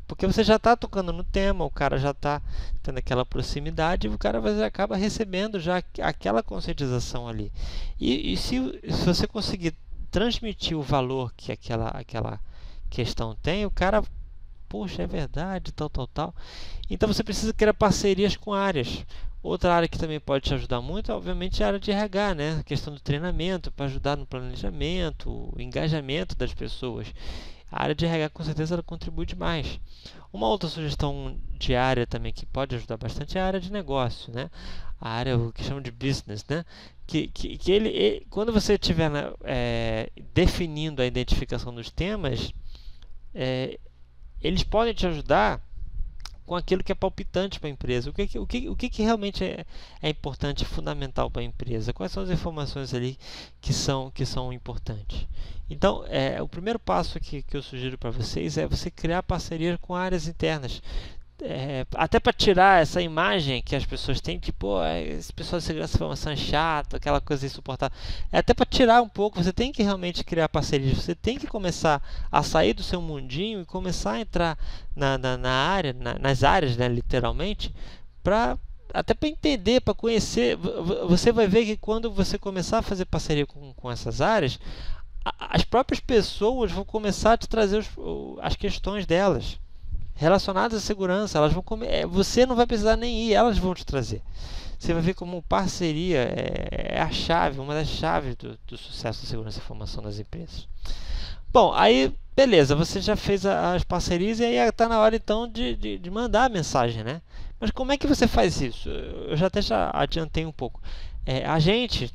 S1: Porque você já está tocando no tema, o cara já está tendo aquela proximidade e o cara acaba recebendo já aquela conscientização ali. E se você conseguir transmitir o valor que aquela questão tem, o cara... Poxa, é verdade, tal. Então você precisa criar parcerias com áreas. Outra área que também pode te ajudar muito, obviamente, é a área de RH, né? A questão do treinamento, para ajudar no planejamento, o engajamento das pessoas. A área de RH, com certeza, ela contribui demais. Uma outra sugestão de área também que pode ajudar bastante é a área de negócio, né? A área, o que chamam de business, né? Quando você estiver definindo a identificação dos temas, eles podem te ajudar com aquilo que é palpitante para a empresa. O que realmente é importante e fundamental para a empresa? Quais são as informações ali que são importantes? Então, o primeiro passo que eu sugiro para vocês é você criar parceria com áreas internas. até para tirar essa imagem que as pessoas têm, que esse pessoal de segurança de informação é chato, aquela coisa insuportável. Até para tirar um pouco, você tem que realmente criar parcerias, você tem que começar a sair do seu mundinho e começar a entrar nas áreas, né, literalmente, até para entender, para conhecer. Você vai ver que quando você começar a fazer parceria com essas áreas, as próprias pessoas vão começar a te trazer as questões delas relacionadas à segurança. Elas vão você não vai precisar nem ir, elas vão te trazer. Você vai ver como parceria é a chave, uma das chaves do sucesso da segurança da informação das empresas. Bom, aí beleza, você já fez as parcerias e aí está na hora então de mandar a mensagem, né? Mas como é que você faz isso? Eu já adiantei um pouco. A gente,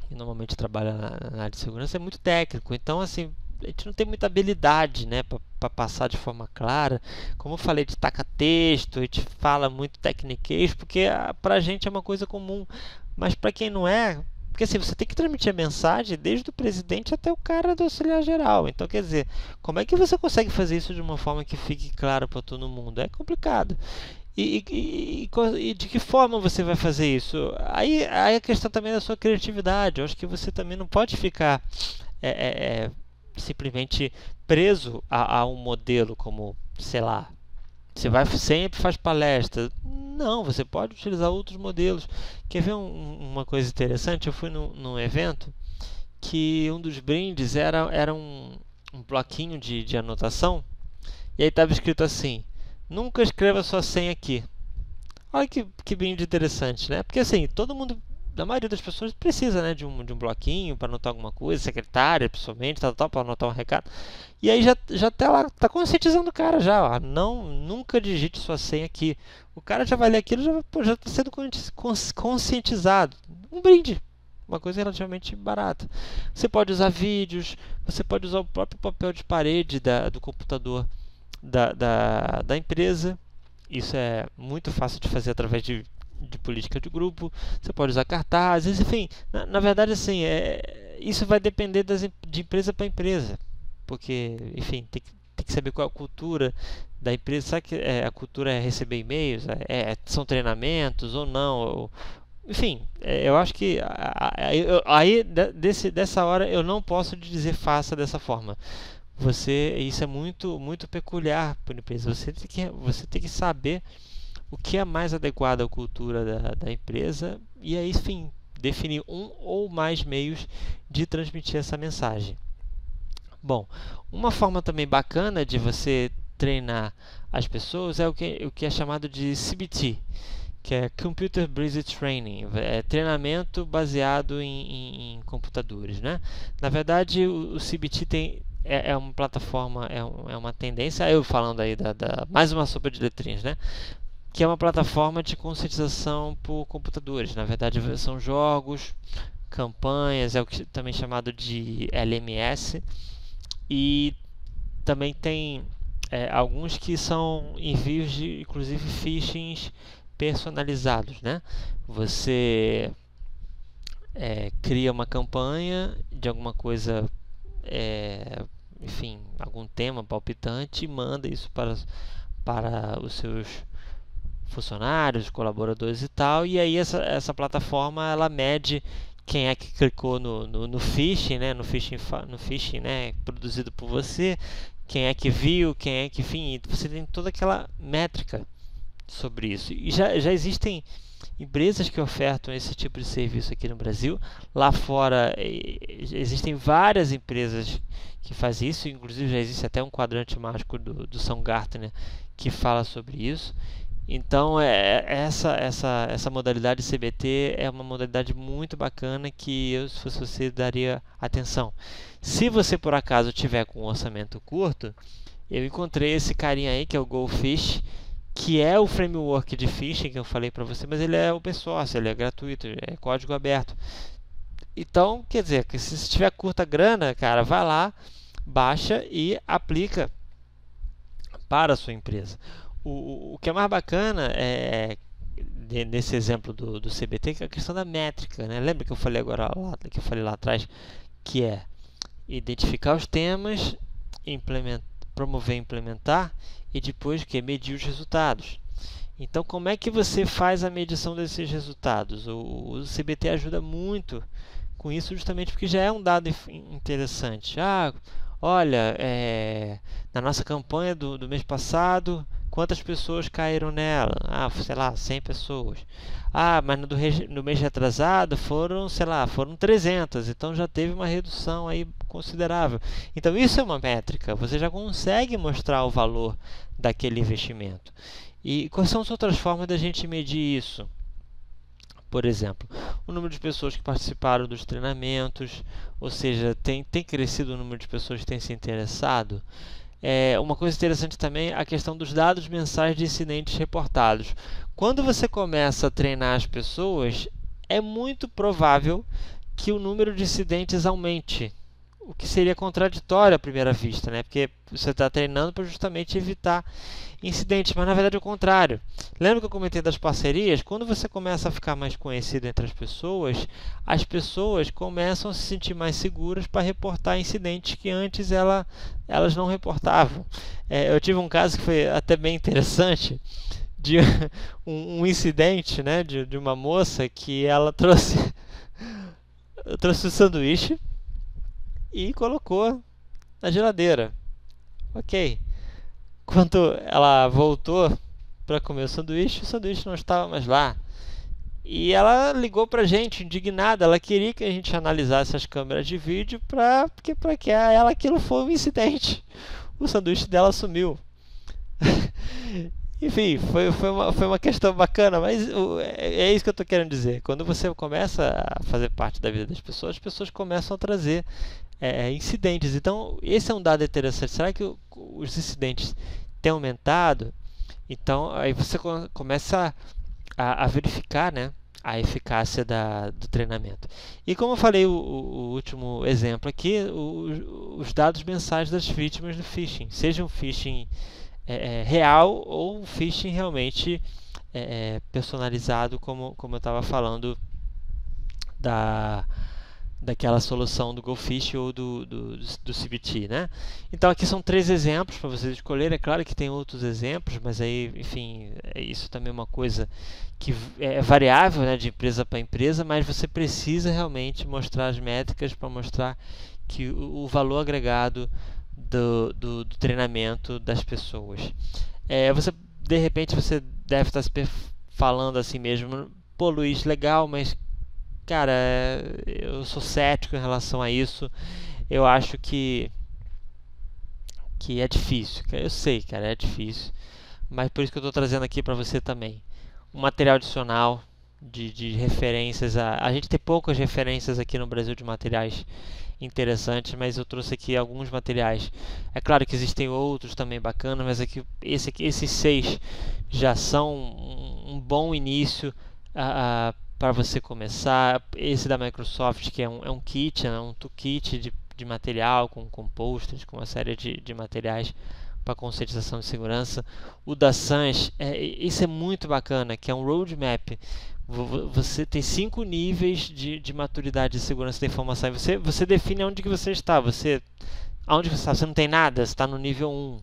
S1: que normalmente trabalha na área de segurança, é muito técnico, então assim, a gente não tem muita habilidade, né, para passar de forma clara. Como eu falei, de taca texto, a gente fala muito tecniquez, porque para a gente é uma coisa comum, mas para quem não é, porque assim, você tem que transmitir a mensagem desde o presidente até o cara do auxiliar geral. Então, quer dizer, como é que você consegue fazer isso de uma forma que fique claro para todo mundo? É complicado. E de que forma você vai fazer isso? Aí a questão também é da sua criatividade. Eu acho que você também não pode ficar simplesmente preso a um modelo como, sei lá, você sempre faz palestra. Não, você pode utilizar outros modelos. Quer ver uma coisa interessante? Eu fui num evento que um dos brindes era um bloquinho de anotação, e aí estava escrito assim: nunca escreva sua senha aqui. Olha que brinde interessante, né? Porque assim, todo mundo, a maioria das pessoas precisa, né, de um bloquinho para anotar alguma coisa, secretária, pessoalmente, para anotar um recado. E aí já tá lá, tá conscientizando o cara já, ó, nunca digite sua senha aqui. O cara já vai ler aquilo, já está sendo conscientizado. Um brinde, uma coisa relativamente barata. Você pode usar vídeos, você pode usar o próprio papel de parede do computador da empresa. Isso é muito fácil de fazer através de política de grupo. Você pode usar cartazes, enfim. Na verdade, assim, isso vai depender de empresa para empresa, porque, enfim, tem que saber qual é a cultura da empresa. Sabe que a cultura é receber e-mails, são treinamentos ou não? Enfim, eu acho que dessa hora eu não posso dizer faça dessa forma. Isso é muito, muito peculiar para a empresa. Você tem que saber o que é mais adequado à cultura da empresa e aí, enfim, definir um ou mais meios de transmitir essa mensagem. Bom, uma forma também bacana de você treinar as pessoas é o que é chamado de CBT, que é Computer Based Training, treinamento baseado em computadores, né? Na verdade, o CBT é uma plataforma, é uma tendência, eu falando aí mais uma sopa de letrinhas, né? Que é uma plataforma de conscientização por computadores. Na verdade, são jogos, campanhas, é o que também chamado de LMS, e também tem alguns que são envios de, inclusive, phishings personalizados, né? Você cria uma campanha de alguma coisa, enfim, algum tema palpitante, e manda isso para os seus funcionários, colaboradores e tal, e aí essa plataforma ela mede quem é que clicou no phishing, né, no phishing, né, produzido por você, quem é que viu, quem é que, enfim, você tem toda aquela métrica sobre isso. E já existem empresas que ofertam esse tipo de serviço aqui no Brasil. Lá fora existem várias empresas que fazem isso, inclusive já existe até um quadrante mágico do São Gartner que fala sobre isso. Então, essa modalidade CBT é uma modalidade muito bacana que eu, se fosse você, daria atenção. Se você, por acaso, tiver com um orçamento curto, eu encontrei esse carinha aí, que é o GoFish, que é o framework de phishing que eu falei para você, mas ele é open source, ele é gratuito, é código aberto. Então, quer dizer, que se tiver curta grana, cara, vai lá, baixa e aplica para a sua empresa. O que é mais bacana nesse exemplo do CBT, que é a questão da métrica, né? Lembra que eu falei lá atrás, que é identificar os temas, promover e implementar, e depois que medir os resultados. Então, como é que você faz a medição desses resultados? O CBT ajuda muito com isso, justamente porque já é um dado interessante. Olha, na nossa campanha do mês passado, quantas pessoas caíram nela? Sei lá, 100 pessoas. Mas no mês retrasado foram 300, então já teve uma redução aí considerável. Então, isso é uma métrica, você já consegue mostrar o valor daquele investimento. E quais são as outras formas da gente medir isso? Por exemplo, o número de pessoas que participaram dos treinamentos, ou seja, tem crescido o número de pessoas que têm se interessado. Uma coisa interessante também é a questão dos dados mensais de incidentes reportados. Quando você começa a treinar as pessoas, é muito provável que o número de incidentes aumente, o que seria contraditório à primeira vista, né? Porque você está treinando para justamente evitar incidentes, mas na verdade é o contrário. Lembra que eu comentei das parcerias? Quando você começa a ficar mais conhecido entre as pessoas começam a se sentir mais seguras para reportar incidentes que antes elas não reportavam. Eu tive um caso que foi até bem interessante, de um incidente, né, de uma moça que ela trouxe o sanduíche e colocou na geladeira. Ok. Quando ela voltou para comer o sanduíche não estava mais lá. E ela ligou para a gente, indignada. Ela queria que a gente analisasse as câmeras de vídeo porque para que ela aquilo foi um incidente. O sanduíche dela sumiu. Enfim, foi uma questão bacana, mas é isso que eu estou querendo dizer. Quando você começa a fazer parte da vida das pessoas, as pessoas começam a trazer incidentes. Então, esse é um dado interessante. Será que os incidentes têm aumentado? Então, aí você começa a verificar, né, a eficácia do treinamento. E como eu falei, o último exemplo aqui, os dados mensais das vítimas do phishing. Seja um phishing real ou um phishing realmente personalizado, como eu estava falando daquela solução do GoFish ou do CBT, né? Então aqui são 3 exemplos para vocês escolherem. É claro que tem outros exemplos, mas aí, enfim, isso também é uma coisa que é variável, né, de empresa para empresa, mas você precisa realmente mostrar as métricas para mostrar que o valor agregado do treinamento das pessoas. De repente você deve estar se falando assim mesmo: pô, Luiz, legal, mas cara, eu sou cético em relação a isso. Eu acho que é difícil. Eu sei, cara, é difícil. Mas por isso que eu estou trazendo aqui para você também um material adicional de referências. A gente tem poucas referências aqui no Brasil de materiais interessantes, mas eu trouxe aqui alguns materiais. É claro que existem outros também bacanas, mas aqui, esses 6 já são um bom início para você começar. Esse da Microsoft, que é um kit, né, um toolkit de material, com posters, com uma série de materiais para conscientização de segurança. O da SANS, isso é muito bacana, que é um roadmap. Você tem 5 níveis de maturidade de segurança da informação. Você define onde que você está. Aonde você está? Você não tem nada? Você está no nível 1.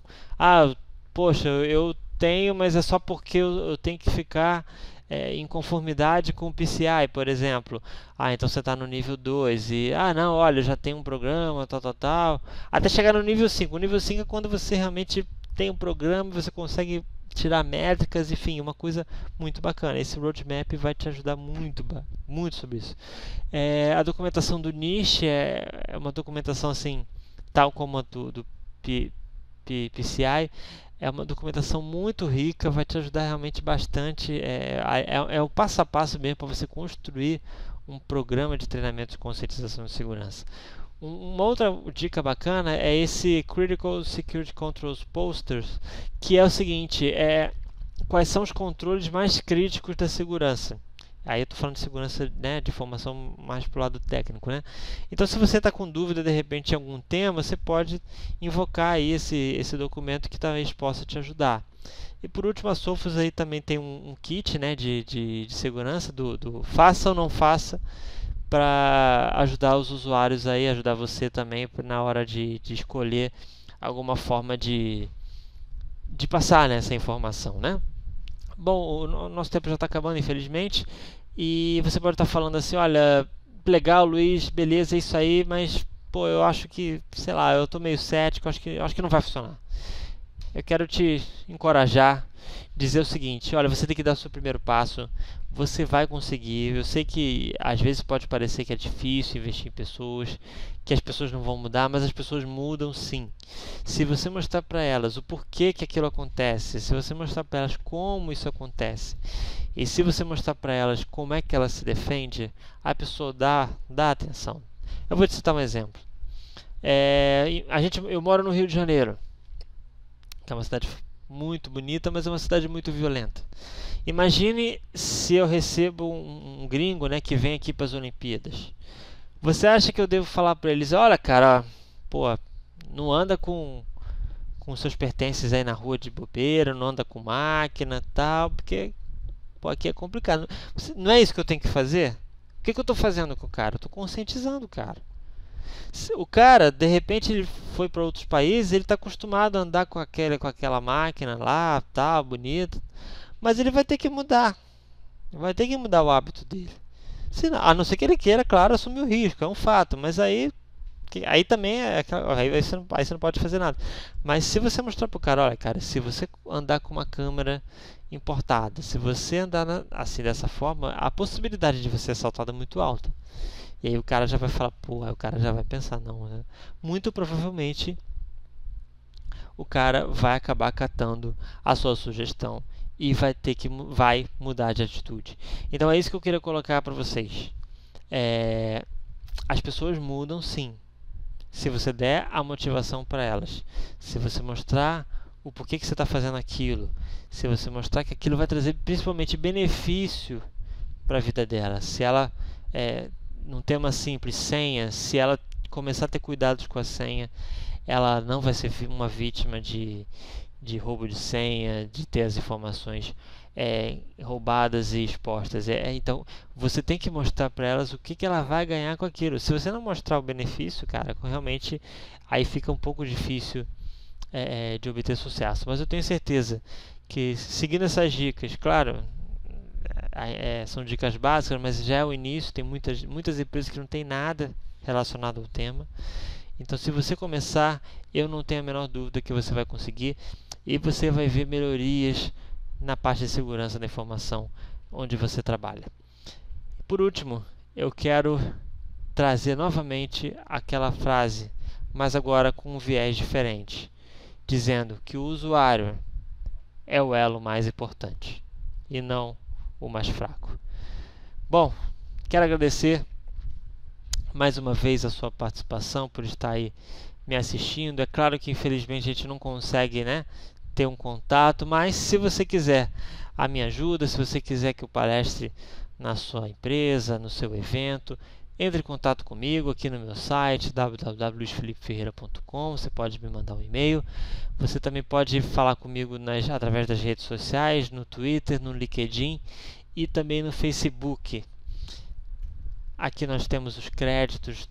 S1: Poxa, eu tenho, mas é só porque eu tenho que ficar em conformidade com o PCI, por exemplo. Então você está no nível 2 e, não, olha, eu já tenho um programa, tal, até chegar no nível 5. O nível 5 é quando você realmente tem um programa, você consegue tirar métricas, enfim, uma coisa muito bacana. Esse roadmap vai te ajudar muito sobre isso. A documentação do NIST é uma documentação assim, tal como a do PCI. É uma documentação muito rica, vai te ajudar realmente bastante. É o passo a passo mesmo para você construir um programa de treinamento de conscientização de segurança. Uma outra dica bacana é esse Critical Security Controls Posters, que é o seguinte: quais são os controles mais críticos da segurança. Aí eu estou falando de segurança, né, de informação mais para o lado técnico, né? Então, se você está com dúvida de repente em algum tema, você pode invocar aí esse documento que talvez possa te ajudar. E por último, a Sophos aí também tem um kit, né, de segurança do faça ou não faça, para ajudar os usuários aí, ajudar você também na hora de escolher alguma forma de passar, né, essa informação, né? Bom, o nosso tempo já está acabando, infelizmente, e você pode estar falando assim, olha, legal, Luiz, beleza, é isso aí, mas pô, eu acho que, sei lá, eu estou meio cético, acho que não vai funcionar. Eu quero te encorajar, dizer o seguinte, olha, você tem que dar o seu primeiro passo, você vai conseguir. Eu sei que às vezes pode parecer que é difícil investir em pessoas, que as pessoas não vão mudar, mas as pessoas mudam sim. Se você mostrar para elas o porquê que aquilo acontece, se você mostrar para elas como isso acontece, e se você mostrar para elas como é que ela se defende, a pessoa dá atenção. Eu vou te citar um exemplo. Eu moro no Rio de Janeiro, que é uma cidade muito bonita, mas é uma cidade muito violenta. Imagine se eu recebo um gringo, né, que vem aqui para as Olimpíadas. Você acha que eu devo falar para eles, olha, cara, pô, não anda com seus pertences aí na rua de bobeira, não anda com máquina, tal, porque pô, aqui é complicado. Não é isso que eu tenho que fazer? O que eu estou fazendo com o cara? Eu estou conscientizando o cara. O cara, de repente, ele foi para outros países, ele está acostumado a andar com aquela máquina lá, tal, bonita, mas ele vai ter que mudar. Vai ter que mudar o hábito dele. A não ser que ele queira, claro, assumir o risco, é um fato, mas aí também aí você não pode fazer nada. Mas se você mostrar pro cara, olha, cara, se você andar com uma câmera importada, se você andar assim dessa forma, a possibilidade de você ser assaltado é muito alta. E aí o cara já vai falar, pô, aí o cara já vai pensar, não, né? Muito provavelmente o cara vai acabar acatando a sua sugestão e vai mudar de atitude. Então é isso que eu queria colocar para vocês. As pessoas mudam sim, se você der a motivação para elas, se você mostrar o porquê que você está fazendo aquilo, se você mostrar que aquilo vai trazer principalmente benefício para a vida dela, se ela num tema simples, senha, se ela começar a ter cuidados com a senha, ela não vai ser uma vítima de roubo de senha, de ter as informações roubadas e expostas. Então, você tem que mostrar para elas o que ela vai ganhar com aquilo. Se você não mostrar o benefício, cara, realmente aí fica um pouco difícil de obter sucesso. Mas eu tenho certeza que seguindo essas dicas, claro, são dicas básicas, mas já é o início, tem muitas empresas que não tem nada relacionado ao tema. Então, se você começar, eu não tenho a menor dúvida que você vai conseguir e você vai ver melhorias na parte de segurança da informação onde você trabalha. Por último, eu quero trazer novamente aquela frase, mas agora com um viés diferente, dizendo que o usuário é o elo mais importante e não o mais fraco. Bom, quero agradecer mais uma vez a sua participação, por estar aí me assistindo. É claro que infelizmente a gente não consegue, né, ter um contato, mas se você quiser a minha ajuda, se você quiser que eu palestre na sua empresa, no seu evento, entre em contato comigo aqui no meu site www.luisfelipeferreira.com. Você pode me mandar um e-mail. Você também pode falar comigo através das redes sociais, no Twitter, no LinkedIn e também no Facebook. Aqui nós temos os créditos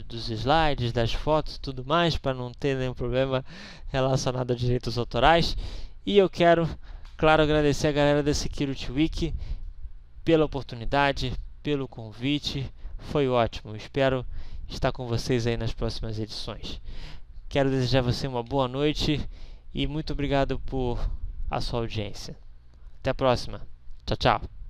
S1: dos slides, das fotos e tudo mais, para não ter nenhum problema relacionado a direitos autorais. E eu quero, claro, agradecer a galera da Security Week pela oportunidade, pelo convite. Foi ótimo. Espero estar com vocês aí nas próximas edições. Quero desejar a você uma boa noite e muito obrigado por a sua audiência. Até a próxima. Tchau, tchau.